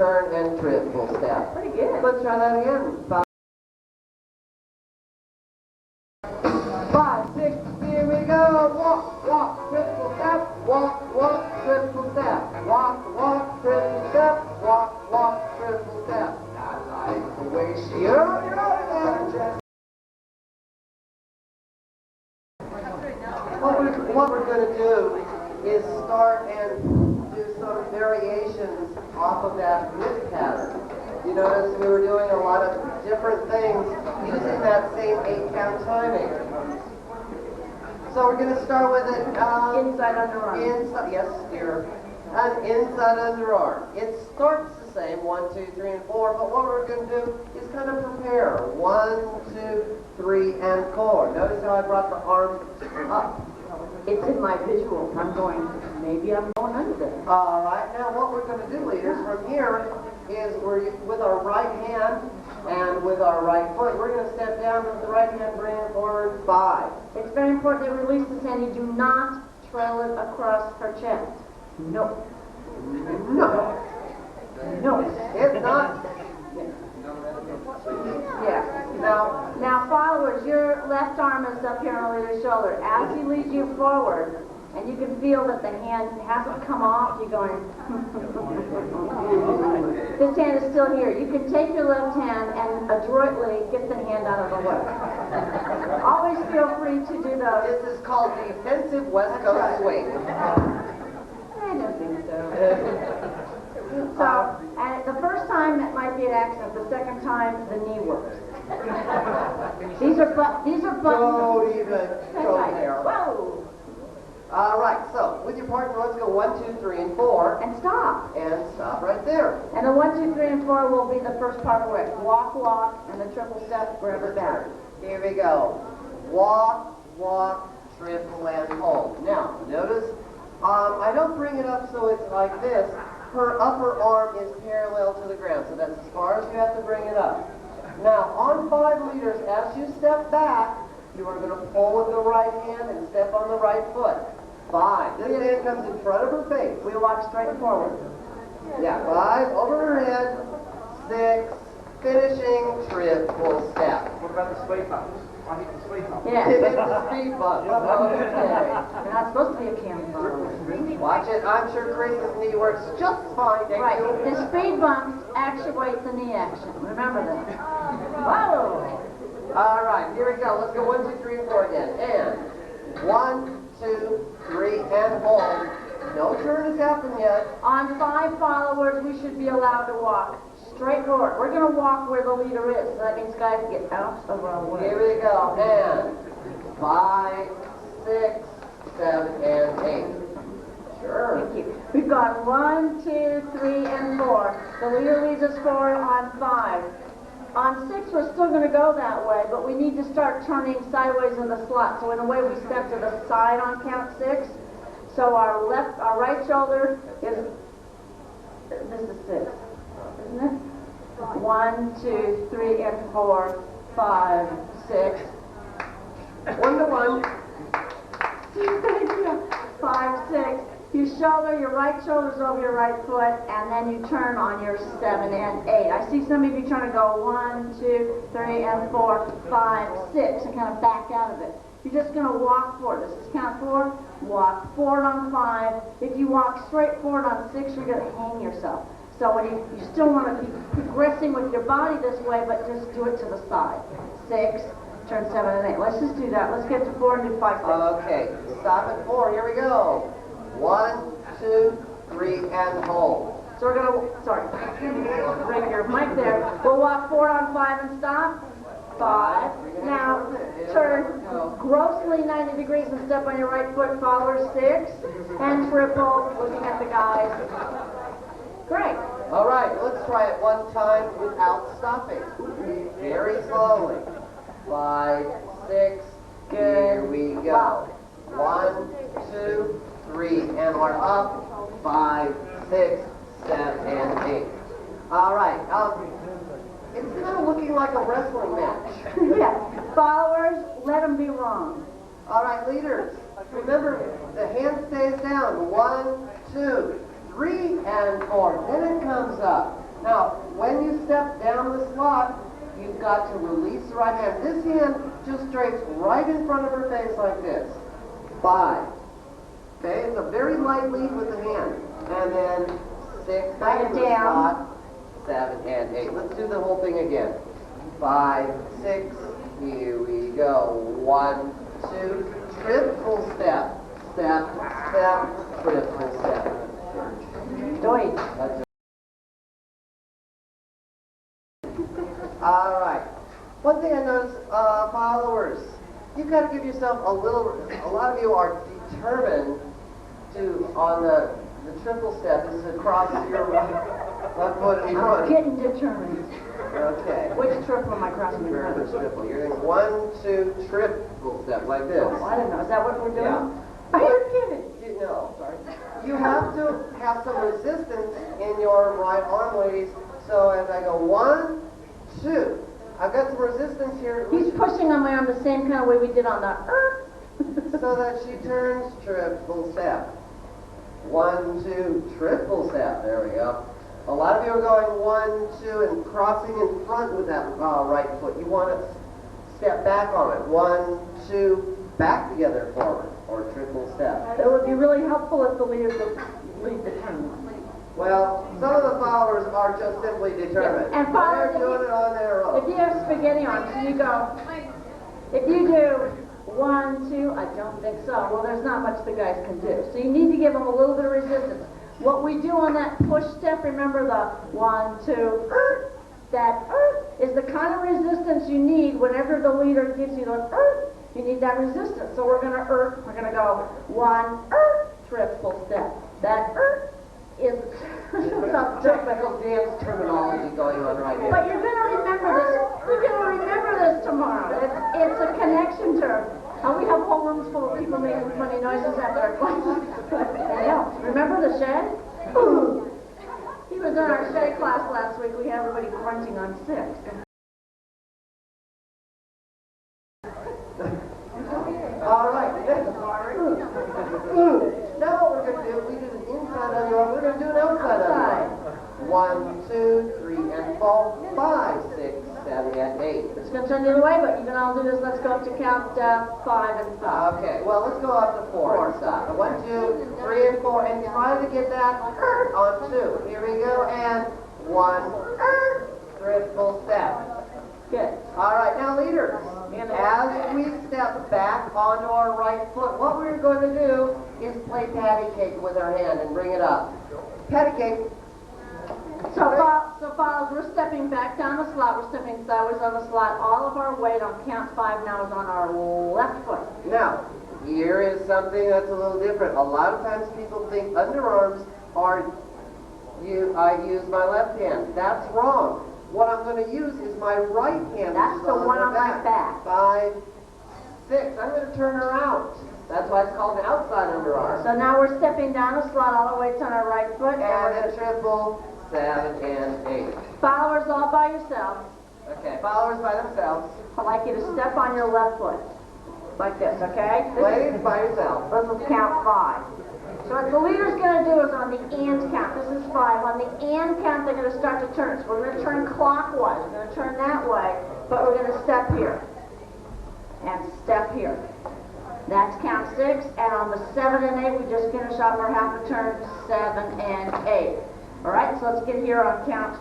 triple step. Pretty good. Let's try that again. 5, 6, here we go. Walk, walk, triple step, walk, walk, triple step, walk, walk, triple step, walk, walk, triple step. I like the way she What we're going to do is start and do some variations off of that whip pattern. You notice we were doing a lot of different things using that same 8-count timing. So we're going to start with it. Inside underarm. Yes, dear. An inside underarm. It starts the the same, 1, 2, 3, and 4, but what we're going to do is kind of prepare. 1, 2, 3, and 4. Notice how I brought the arm up. It's in my visual. Maybe I'm going under there. All right, now what we're going to do, leaders, from here is with our right hand and with our right foot, we're going to step down with the right hand, bring it forward, 5. It's very important to release this hand. You do not trail it across her chest. No. No. No. If not, Yeah. Now, followers, your left arm is up here on the leader's shoulder. As he leads you forward, and you can feel that the hand hasn't come off, you're going, this hand is still here. You can take your left hand and adroitly get the hand out of the way. Always feel free to do those. this is called defensive West Coast swing. I don't think so. So, and the first time it might be an accident. The second time, the knee works. These are buttons. Don't even That's go right. there. Whoa! All right, so with your partner, let's go 1, 2, 3, and 4, And stop. and stop right there. And the 1, 2, 3, and 4 will be the first part of the way. Walk, walk, and the triple step wherever battered. Here we go. Walk, walk, triple, and hold. Now, notice, I don't bring it up so it's like this. Her upper arm is parallel to the ground, so that's as far as you have to bring it up. Now, on 5 leaders, as you step back, you are going to pull with the right hand and step on the right foot. 5. This hand comes in front of her face. We walk straight forward. Yeah, 5, over her head. 6, finishing triple step. What about the speed bumps? I hit the speed bumps. Yeah. Hit the speed bump. Okay. You're not supposed to be a camera. Watch it. I'm sure Grace's knee works just fine. Thank Right. you. The speed bumps actuate the knee action. Remember that. Whoa! All right, here we go. Let's go 1, 2, 3, and 4 again. And 1, 2, 3, and hold. No turn has happened yet. On 5 followers, we should be allowed to walk straight forward. We're going to walk where the leader is. So that means guys get out of our way. Here we go. And 5, 6, 7, and 8. Sure. Thank you. We've got 1, 2, 3, and 4. The leader leads us forward on 5. On 6, we're still going to go that way, but we need to start turning sideways in the slot. So in a way, we step to the side on count 6. So our right shoulder is, this is 6, isn't it? 1, 2, 3, and 4, 5, 6. 1 to 1. 5, 6. You shoulder, your right shoulder's over your right foot, and then you turn on your 7 and 8. I see some of you trying to go 1, 2, 3, and 4, 5, 6, and kind of back out of it. You're just going to walk forward. This is count 4. Walk forward on 5. If you walk straight forward on 6, you're going to hang yourself. So when you still want to be progressing with your body this way, but just do it to the side. 6, turn 7 and 8. Let's just do that. Let's get to 4 and do 5, 6. Okay, stop at 4. Here we go. 1, 2, 3, and hold. So we're going to, sorry, break your mic there. We'll walk forward on 5 and stop. 5. Now, turn grossly 90 degrees and step on your right foot, followers 6, and triple, looking at the guys. Great. All right, let's try it one time without stopping. Very slowly. 5, 6, here we go. 1, 2, 3, and we're up. 5, 6, 7, and 8. All right, it's kind of looking like a wrestling match. Yeah. Followers, let them be wrong. All right, leaders, remember the hand stays down. 1, 2, 3, and 4. Then it comes up. Now, when you step down the slot, you've got to release the right hand. This hand just drapes right in front of her face like this. 5. Okay, it's a very light lead with the hand. And then 6, back in the slot. 7, and 8. Let's do the whole thing again. 5, 6, here we go. 1, 2, triple step. Step, step, triple step. Doit. That's it. All right. One thing I noticed, followers, you've got to give yourself a lot of you are determined to, on the triple step, is to cross your Left foot in I'm front. getting determined. Okay. Which triple am I crossing in front Reverse of? triple. You're doing 1, 2, triple step like this. Oh, I don't know. Is that what we're doing? Yeah. Are you kidding? No, sorry. You have to have some resistance in your right arm, ladies. So as I go 1, 2, I've got some resistance here. He's pushing on my arm the same kind of way we did on the So that she turns triple step. 1, 2, triple step. There we go. A lot of you are going 1, 2 and crossing in front with that right foot. You want to step back on it. 1, 2, back together forward, or triple step. It would be really helpful if the leaders would lead the team. Well, some of the followers are just simply determined. And followers, they're doing it on their If own. you have spaghetti on, so you go, if you do 1, 2, I don't think so. Well, there's not much the guys can do. So you need to give them a little bit of resistance. What we do on that push step, remember the 1, 2, that is the kind of resistance you need whenever the leader gives you those, you need that resistance. So we're gonna go 1, triple step. That is Some technical dance terminology going on right here. But you're gonna remember this. You're gonna remember this tomorrow. It's a connection term. And we have whole rooms full of people making funny noises at their classes. I know. Remember the shed? Ooh. He was in our shed class last week. We had everybody grunting on 6. All right. Now what we're going to do, we do the inside on your arm. We're going to do an outside on your arm. 1, 2, 3, and 4, 5, 6, 7, and 8. It's going to turn the other way, but you can all do this. Let's go up to count 5 and 5. Okay, well, let's go up to 4 and stop. 1, 2, 3, and 4, and try to get that on 2. Here we go, and 1, triple step. Good. All right, now leaders, as we step back onto our right foot, what we're going to do is play patty cake with our hand and bring it up. Patty cake. So followers, we're stepping back down the slot. We're stepping sideways on the slot. All of our weight on count 5 now is on our left foot. Now, here is something that's a little different. A lot of times people think underarms are, I use my left hand. That's wrong. What I'm going to use is my right hand. That's the one on my back. 5, 6. I'm going to turn her out. That's why it's called an outside underarm. So now we're stepping down the slot. All the weight's on our right foot. And then triple, 7, and 8. Followers all by yourself. Okay, followers by themselves. I'd like you to step on your left foot. Like this, okay? Ladies by yourself. Let's count 5. So what the leader's going to do is on the and count. This is 5. On the and count, they're going to start to turn. So we're going to turn clockwise. We're going to turn that way, but we're going to step here. And step here. That's count 6. And on the 7 and 8, we just finish off our half a turn, 7 and 8. All right, so let's get here on count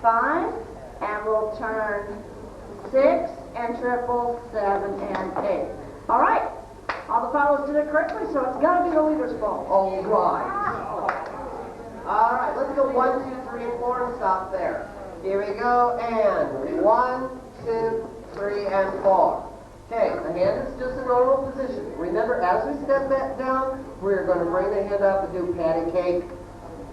5. And we'll turn 6 and triple, 7 and 8. All right. All the followers did it correctly, so it's got to be the leader's fault. All right. All right, let's go 1, 2, 3, and 4 and stop there. Here we go, and 1, 2, 3, and 4. Okay, the hand is just a normal position. Remember, as we step back down, we're going to bring the hand up and do patty cake.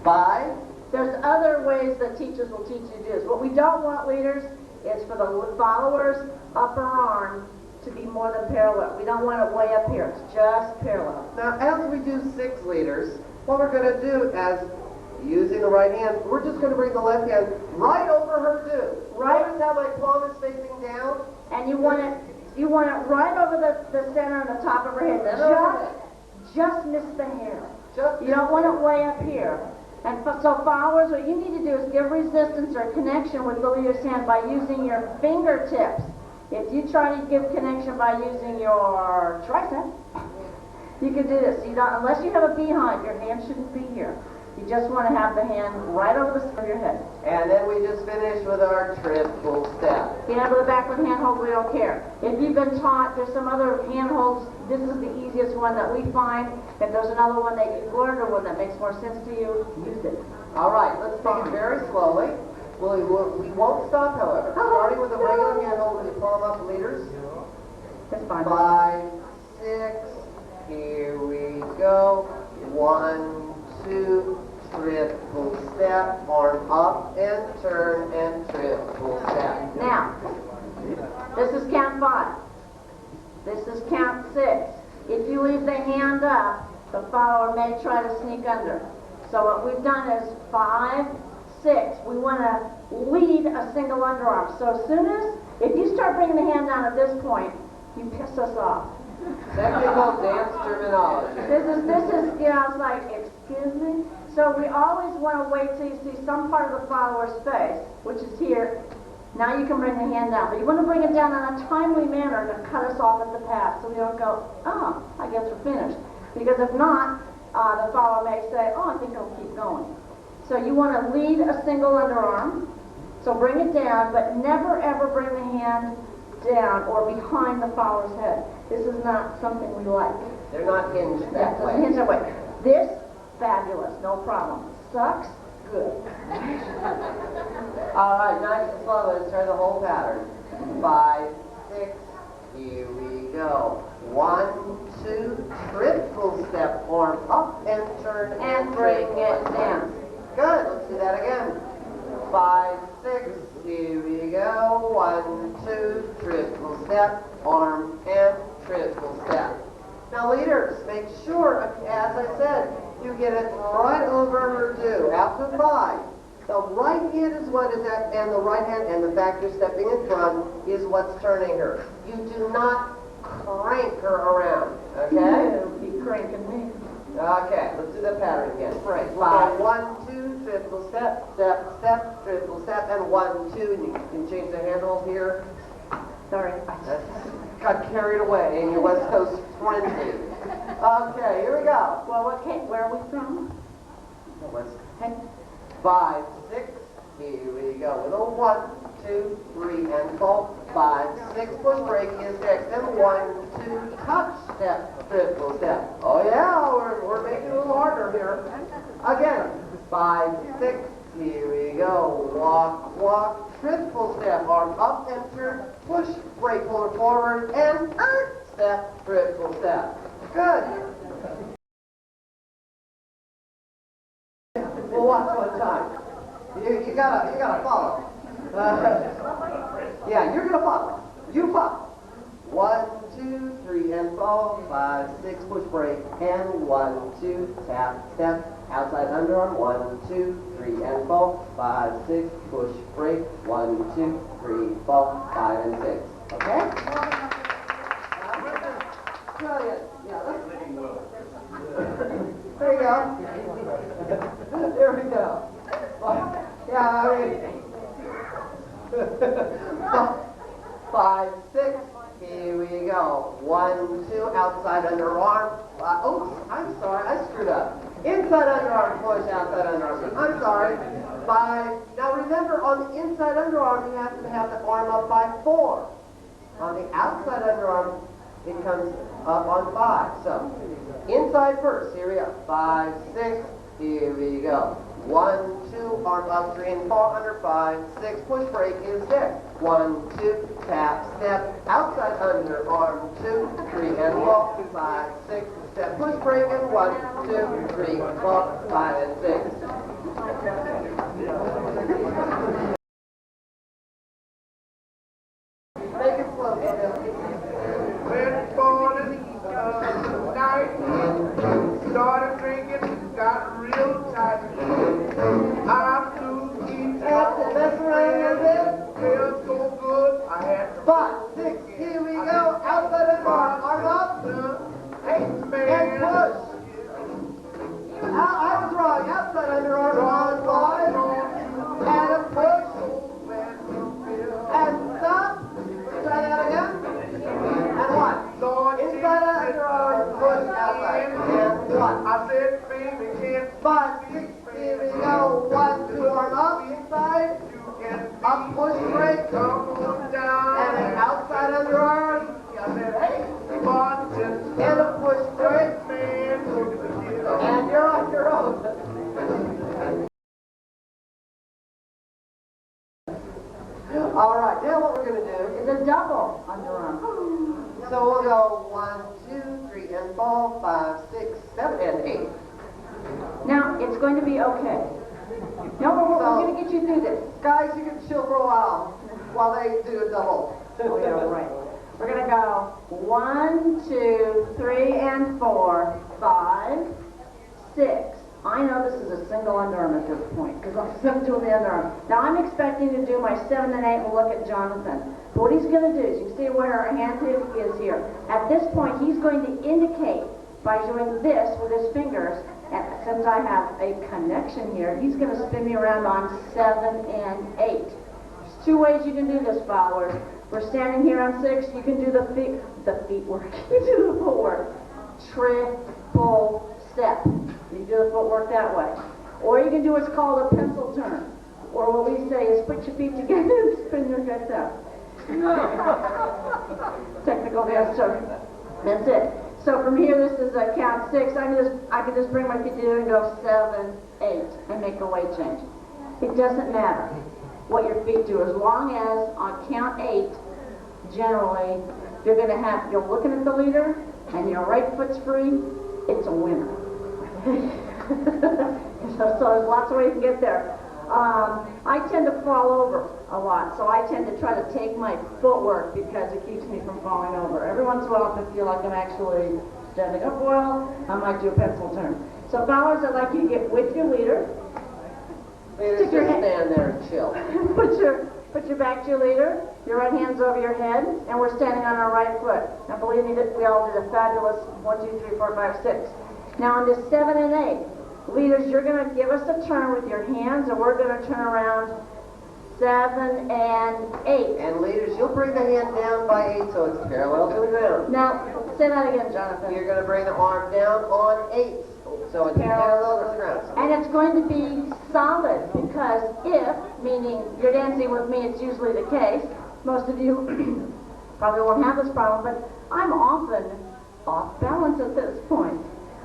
5. There's other ways that teachers will teach you to do this. What we don't want, leaders, is for the followers' upper arm to be more than parallel. We don't want it way up here. It's just parallel. Now, as we do 6 leaders, what we're going to do as using the right hand, we're just going to bring the left hand right over her too. Right. Notice how my palm is facing down? And you want it right over the center and the top of her head. Just miss the hair. You don't want it way up here. And so followers, what you need to do is give resistance or connection with the leader's hand by using your fingertips. If you try to give connection by using your tricep, you can do this. You don't, unless you have a behind, your hand shouldn't be here. You just want to have the hand right over the center of your head. And then we just finish with our triple step. If you have the backward hand hold, we don't care. If you've been taught, there's some other hand holds. This is the easiest one that we find. If there's another one that you've learned or one that makes more sense to you, use it. All right, let's take it very slowly. We won't stop, however. Starting with a regular hand hold with the palm up, leaders. That's fine. 5, 6. Here we go. 1, 2, triple step, arm up and turn and triple step. Now, this is count 5. This is count 6. If you leave the hand up, the follower may try to sneak under. So what we've done is 5, 6. We want to lead a single underarm. So as soon as, if you start bringing the hand down at this point, you piss us off. Technical dance terminology. This is, you know, it's like, excuse me? So we always want to wait till you see some part of the follower's face, which is here. Now you can bring the hand down, but you want to bring it down in a timely manner to cut us off at the pass, so we don't go, oh, I guess we're finished. Because if not, the follower may say, oh, I think I'll keep going. So you want to lead a single underarm, so bring it down, but never ever bring the hand down or behind the follower's head. This is not something we like. They're not hinged Yeah, that it doesn't way. hinge that way. This, fabulous, no problem. Sucks, good. All right, nice and slow. Let's try the whole pattern. 5, 6. Here we go. 1, 2, triple step, arm up and turn And bring triple it step. down. Good. Let's do that again. 5, 6. Here we go. 1, 2, triple step, arm and triple step. Now, leaders, make sure, as I said, you get it right over her do. After 5. The right hand is what is at, and the right hand, and the fact you're stepping in front is what's turning her. You do not crank her around, okay? You'll be cranking me. Okay, let's do the pattern again. Right. 5, 1, 2, triple step, step, step, triple step, and 1, 2, and you can change the handle here. Sorry. That's, got carried away in your West Coast frenzy. Okay, here we go. Well, where are we from? Hey. 5, 6, here we go. With a 1, 2, 3, and 4. 5, 6, push break is next. And 1, 2, touch step, triple step. Oh yeah, we're making it a little harder here. Again, 5, 6, here we go. Walk, walk, triple step, arm up and turn, push, break, pull her forward, and step, triple step. Good. We'll watch one time. You gotta follow. Yeah, you're gonna follow. You follow. 1, 2, 3, and 4, 5, 6, push break, and 1, 2, tap, step, outside underarm, 1, 2, 3, and 4, 5, 6, push break, 1, 2, 3, 4, 5, and 6. Okay? Brilliant. Yeah, there you go. There we go. Yeah, I mean, 5, 6. Here we go. 1, 2, outside underarm. Oops, I'm sorry, I screwed up. Inside underarm, push, outside underarm. I'm sorry. 5. Now remember, on the inside underarm, you have to have the arm up by 4. On the outside underarm, it comes up on 5. So, inside first. Here we go. 5, 6. Here we go. 1, 2, arm up, 3 and 4, under 5, 6, push break is there. 1, 2, tap, step, outside under, arm, 2, 3 and 4, 5, 6, step, push break, and 1, 2, 3, 4, 5, and 6. Make it slow, Sylvia. Went for the night, started drinking, got real tight. I flew east, Have to mess around a little bit. felt so good, I had to 5, 6, here we go, outside underarm, arm up, and push. I was wrong, outside underarm, on 5, and a push, and stop. Try that again. And 1. Inside underarm, push, outside, and 1. I said, baby, can't 5, 6, here we go, 1, 2, arm up, inside, you can up, push, break, come on down. and an outside underarm, I said, hey, Martin, and a push, break, man, look at the kid. and you're on your own. All right, now what we're going to do, It's a double underarm. so we'll go 1, 2, 3, and 4, 5, 6, 7, and 8. Now, it's going to be okay. No, we're going to get you through this. Guys, you can chill for a while they do a double. Oh, yeah, right. We're going to go 1, 2, 3, and 4, 5, 6. I know this is a single underarm at this point because I'm doing the underarm. Now I'm expecting to do my 7 and 8 and look at Jonathan. But what he's going to do is, you see where our hand is here. At this point, he's going to indicate by doing this with his fingers. And since I have a connection here, he's going to spin me around on 7 and 8. There's 2 ways you can do this, followers. We're standing here on 6. You can do the feet work. You do the footwork. Triple step. You do the footwork that way. Or you can do what's called a pencil turn. Or what we say is put your feet together and spin your hips out. Technical answer. That's it. So from here, this is a count 6. I can just bring my feet together and go 7, 8, and make a weight change. It doesn't matter what your feet do, as long as on count 8, generally, you're looking at the leader, and your right foot's free, it's a winner. So there's lots of ways to get there. I tend to fall over a lot, so I tend to try to take my footwork because it keeps me from falling over. Every once in a while, if I feel like I'm actually standing up well, I might do a pencil turn. So followers, I'd like you to get with your leader. Leaders, just stand there and chill. Put your back to your leader, your right hand's over your head, and we're standing on our right foot. Now believe me that we all did a fabulous 1, 2, 3, 4, 5, 6. Now on this 7 and 8, leaders, you're going to give us a turn with your hands, and we're going to turn around 7 and 8. And leaders, you'll bring the hand down by 8 so it's parallel to the ground. Now, say that again, Jonathan. You're going to bring the arm down on 8 so it's parallel to the ground. And it's going to be solid because if, meaning you're dancing with me, it's usually the case. Most of you probably won't have this problem, but I'm often off balance at this point.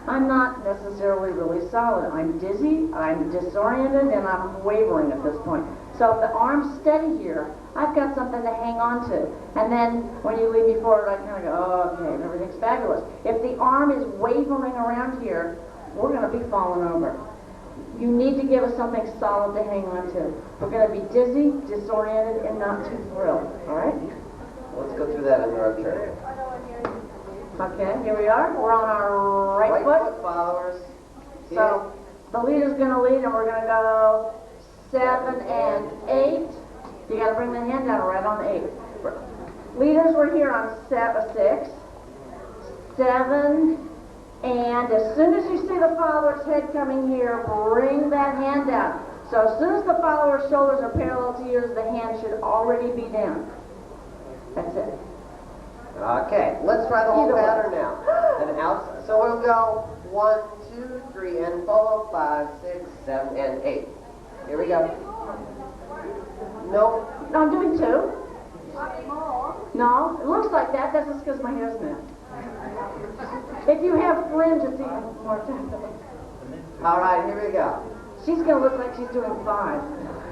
I'm not necessarily really solid. I'm dizzy, I'm disoriented, and I'm wavering at this point. So if the arm's steady here, I've got something to hang on to. And then when you lead me forward, I kind of go, oh, okay, everything's fabulous. If the arm is wavering around here, we're going to be falling over. You need to give us something solid to hang on to. We're going to be dizzy, disoriented, and not too thrilled. All right? Let's go through that in our turn. Okay, here we are. We're on our right foot. Followers. So the leader's going to lead, and we're going to go 7 and 8. You got to bring the hand down right on 8. Leaders, we're here on 6, 7, and as soon as you see the follower's head coming here, bring that hand down. So as soon as the follower's shoulders are parallel to yours, the hand should already be down. That's it. Okay, let's try the whole pattern now. And out. So we'll go 1, 2, 3, and 4, 5, 6, 7, and 8. Here we go. Nope. No, I'm doing 2. No, it looks like that. That's just because my hair's now. If you have fringe, it's even more technical. All right, here we go. She's going to look like she's doing 5.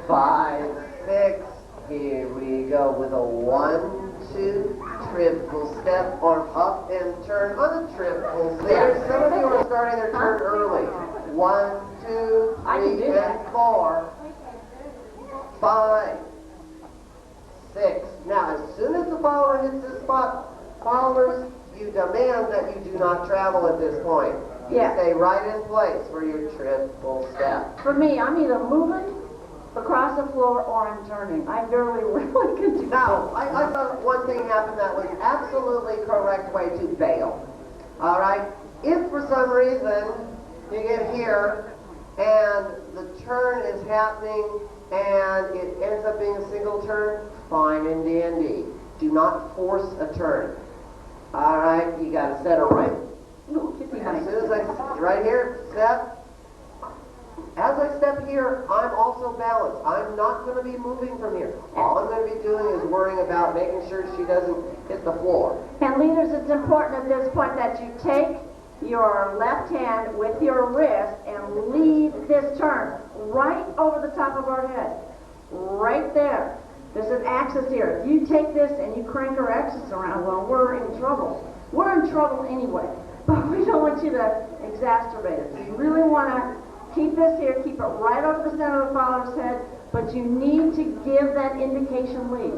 5, 6. Here we go with a 1, 2, triple step, arm up and turn on a triple step. Some of you are starting their turn early. 1, 2, 3, and 4, 5, 6. Now, as soon as the follower hits this spot, followers, you demand that you do not travel at this point. You stay right in place for your triple step. For me, I'm either moving across the floor or I'm turning. I barely really can do Now, I thought one thing happened that was absolutely correct way to bail. All right? If for some reason you get here and the turn is happening and it ends up being a single turn, fine and dandy. Do not force a turn. All right? You got to set it right. As soon as right here, step. As I step here, I'm also balanced. I'm not going to be moving from here. All I'm going to be doing is worrying about making sure she doesn't hit the floor. And leaders, it's important at this point that you take your left hand with your wrist and lead this turn right over the top of our head. Right there. There's an axis here. If you take this and you crank our axis around, well, we're in trouble. We're in trouble anyway. But we don't want you to exacerbate it. So you really want to keep this here, keep it right over the center of the follower's head, but you need to give that indication lead.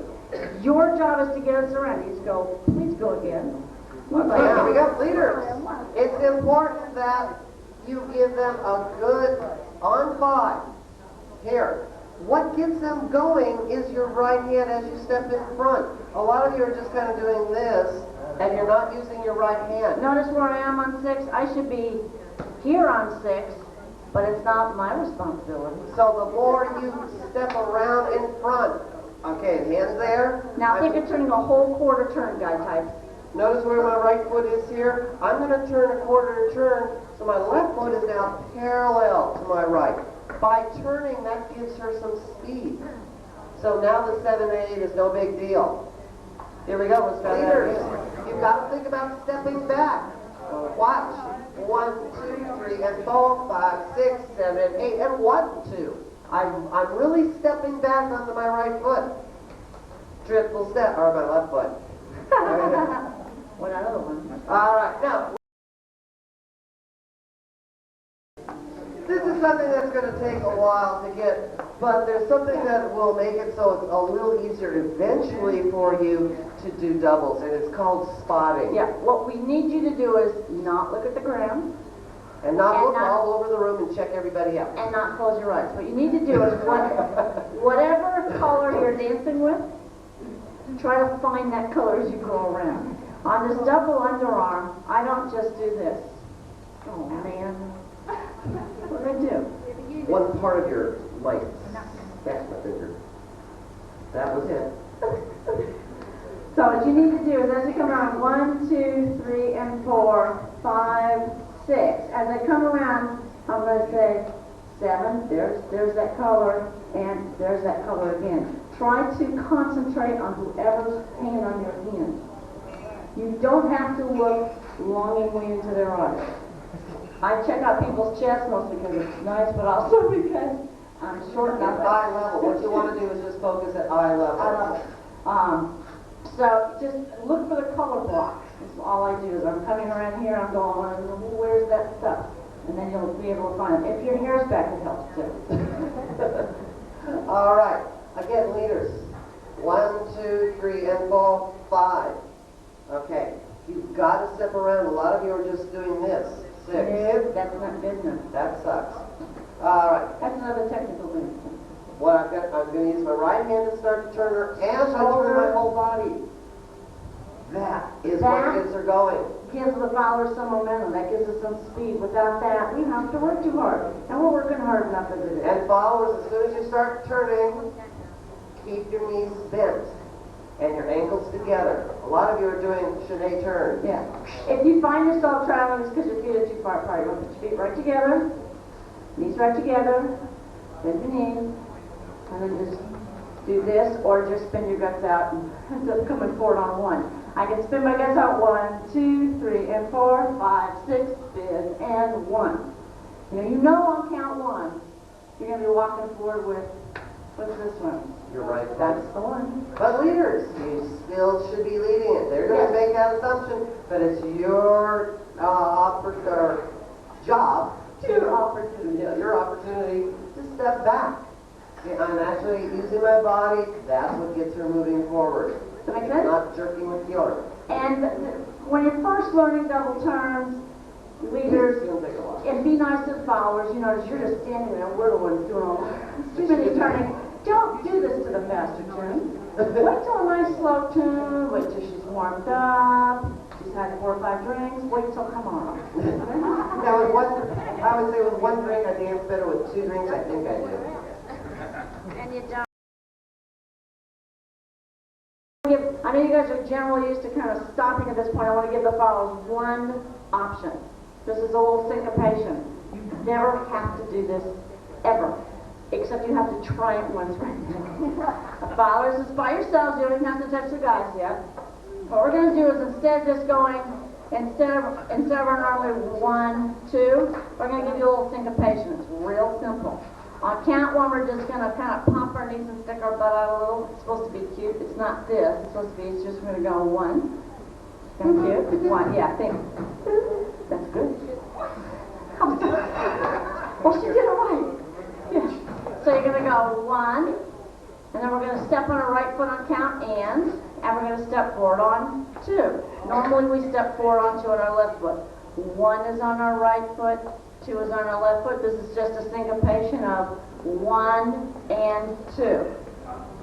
Your job is to get us around. You just go, please go again. Now we got leaders. It's important that you give them a good on 5. Here. What gets them going is your right hand as you step in front. A lot of you are just kind of doing this, and you're not using your right hand. Notice where I am on 6. I should be here on 6, but it's not my responsibility. So the more you step around in front, okay, hands there. Now think of turning a whole quarter turn, guy type. Notice where my right foot is here. I'm going to turn a quarter turn, so my left foot is now parallel to my right. By turning, that gives her some speed. So now the 7-8 is no big deal. Here we go. Let's try that again. You've got to think about stepping back. Watch. 1, 2, 3, and 4, 5, 6, 7, 8, and 1, 2. I'm really stepping back onto my right foot. Triple step, or my left foot. What other one? All right, now. This is something that's going to take a while to get, but there's something that will make it so it's a little easier eventually for you to do doubles, and it's called spotting. Yeah, what we need you to do is not look at the ground And not look all over the room and check everybody out. and not close your eyes. What you need to do is whatever color you're dancing with, try to find that color as you go around. On this double underarm, I don't just do this. Oh man. What do I do? One part of your might smash my finger. That was it. So what you need to do is as you come around 1, 2, 3, and 4, 5, 6. As I come around, I'm going to say 7. There's that color, and there's that color again. Try to concentrate on whoever's hand on your hand. You don't have to look longingly into their eyes. I check out people's chests mostly because it's nice, but also because I'm short enough. At eye level. What you want to do is just focus at eye level. I love it. So just look for the color block. That's all I do is I'm coming around here, I'm going, where's that stuff? And then you'll be able to find it. If your hair's back, it helps too. All right. Again, leaders. 1, 2, 3, and 4, 5. Okay. You've got to step around. A lot of you are just doing this. 6. Nope, that's not business. That sucks. All right. That's another technical thing. What I'm going to use my right hand to start to turn her, and I turn my whole body. That is what gets her going. Gives the followers some momentum. That gives us some speed. Without that, we have to work too hard. And we're working hard enough as it is. And followers, as soon as you start turning, keep your knees bent and your ankles together. A lot of you are doing chalet turns. Yeah. If you find yourself traveling, it's because your feet are too far apart. You want to put your feet right together, knees right together, bend your knees, and then just do this, or just spin your guts out and end up coming forward on 1. I can spin my guts out 1, 2, 3, and 4, 5, 6, spin, and 1. You know on count 1, you're going to be walking forward with, what's this one? You're right. That's the one. But leaders, you still should be leading it. They're going to make that assumption, but it's your job, your opportunity to step back. I'm actually using my body. That's what gets her moving forward. Does that make sense? Not jerking with the arm. And when you're first learning double turns, leaders, It'll take a while. and be nice to followers, you notice you're just standing there, we're the ones doing all too many turning. Don't do this to the faster tune. Wait till a nice slow tune, wait till she's warmed up, she's had 4 or 5 drinks, wait till tomorrow. Now, I would say with 1 drink, I dance better. With 2 drinks, I think I do. And you don't. I know you guys are generally used to kind of stopping at this point. I want to give the followers one option. This is a little syncopation. You never have to do this ever, except you have to try it once right now. The followers is by yourselves. You don't even have to touch the guys yet. What we're going to do is instead of just going, instead of our normally 1, 2, we're going to give you a little syncopation. It's real simple. On count 1, we're just going to kind of pump our knees and stick our butt out a little. It's supposed to be cute. It's not this. It's supposed to be, it's just going to go 1. Kind of cute. 1, yeah, I think. That's good. Oh, she did it right. Yeah. So you're going to go 1, and then we're going to step on our right foot on count and we're going to step forward on 2. Normally we step forward on 2 on our left foot. 1 is on our right foot, 2 is on our left foot. This is just a syncopation of 1 and 2.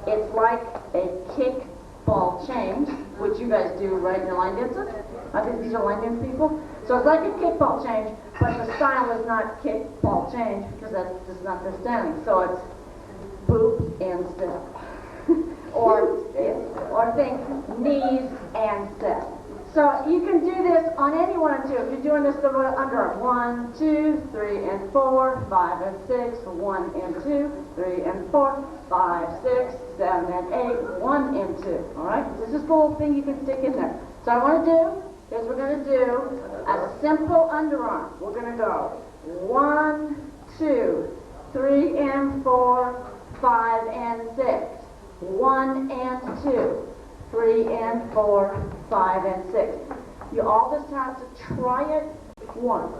It's like a kickball change, which you guys do right in your line dances. I think these are line dance people. So it's like a kickball change, but the style is not kickball change because that's just not the standing. So it's boop and step. or think knees and step. So you can do this on any 1 and 2. If you're doing this the underarm, 1, 2, 3, and 4, 5 and 6, 1 and 2, 3 and 4, 5, 6, 7 and 8, 1 and 2. All right? This is just a little thing you can stick in there. So I want to do is we're going to do a simple underarm. We're going to go 1, 2, 3 and 4, 5 and 6, 1 and 2. 3 and 4, 5 and 6. You all just have to try it once.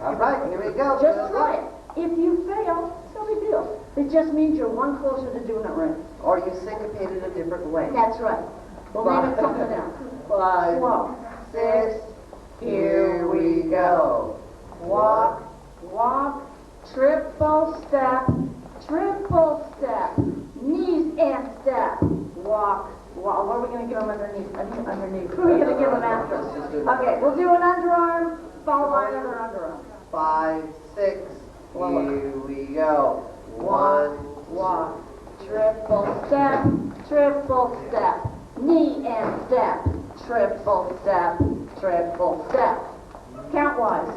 All right, here we go. Just try it. If you fail, it's no big deal. It just means you're one closer to doing it right. Or you syncopated a different way. That's right. We'll name it something else. 5, Slow. 6, here we go. Walk, walk, triple step, knees and step, walk. Well, what are we going to give them underneath? Underneath. Who are we going to give them after? Okay, we'll do an underarm, followed by another underarm. 5, 6, here we go. 1, Walk, triple step, knee and step, triple step. Count wise.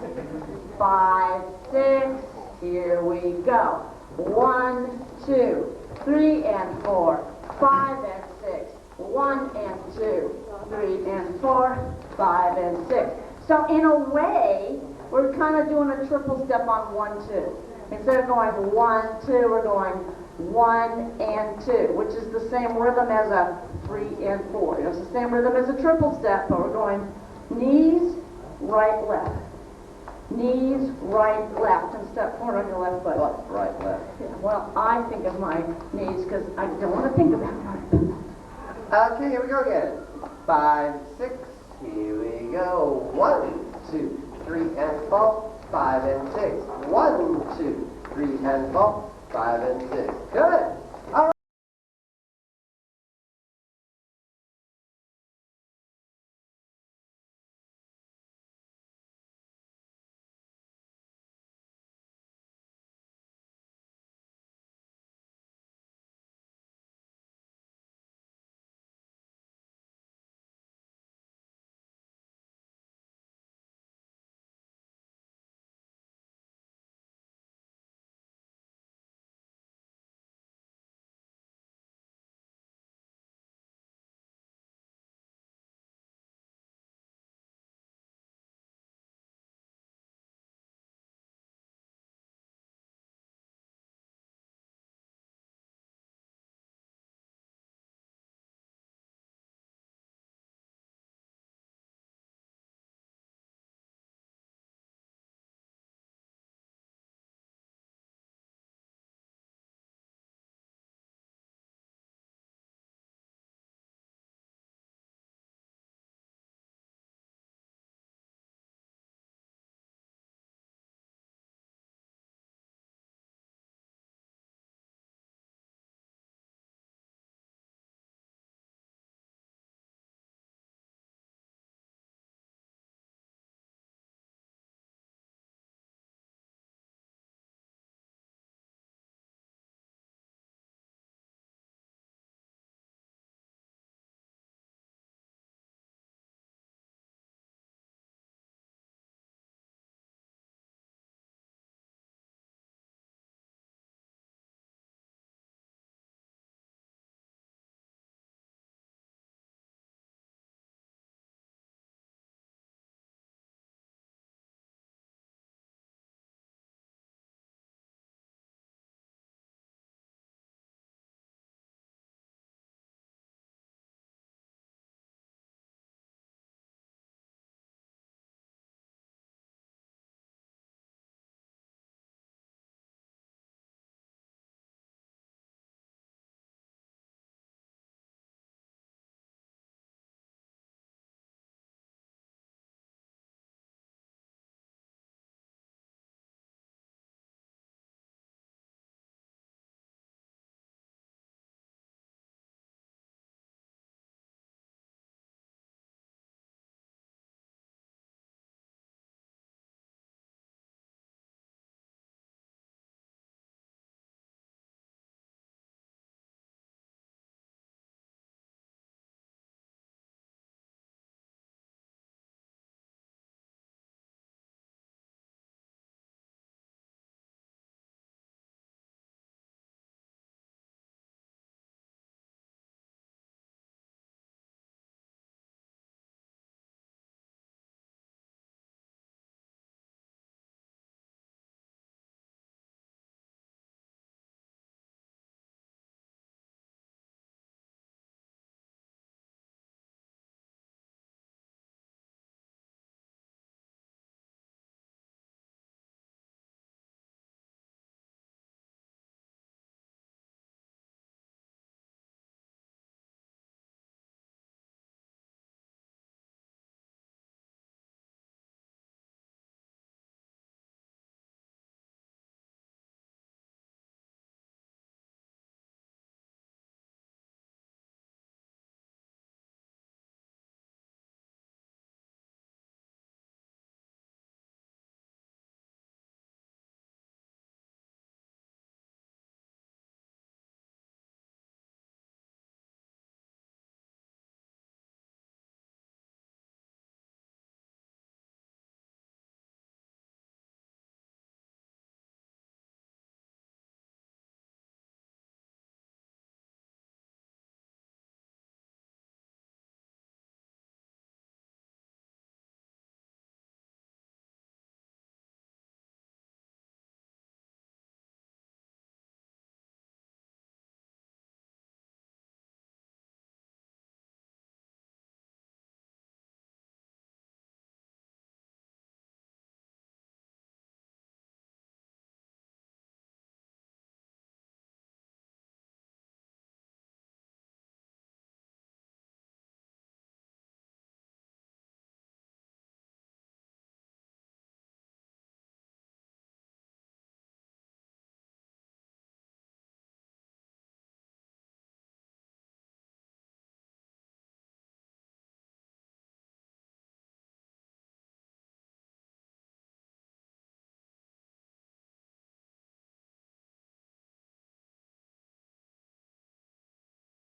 5, 6, here we go. 1, 2, 3 and 4, 5 and 6. 1 and 2, 3 and 4, 5 and 6. So in a way, we're kind of doing a triple step on 1, 2. Instead of going 1, 2, we're going 1 and 2, which is the same rhythm as a 3 and 4. It's the same rhythm as a triple step, but we're going knees, right, left. Knees, right, left, and step forward on your left foot. Right, left. Yeah, well, I think of my knees because I don't want to think about it. Okay, here we go again. 5, 6, here we go. 1, 2, 3 and 4, 5 and 6. 1, 2, 3 and 4, 5 and 6. Good.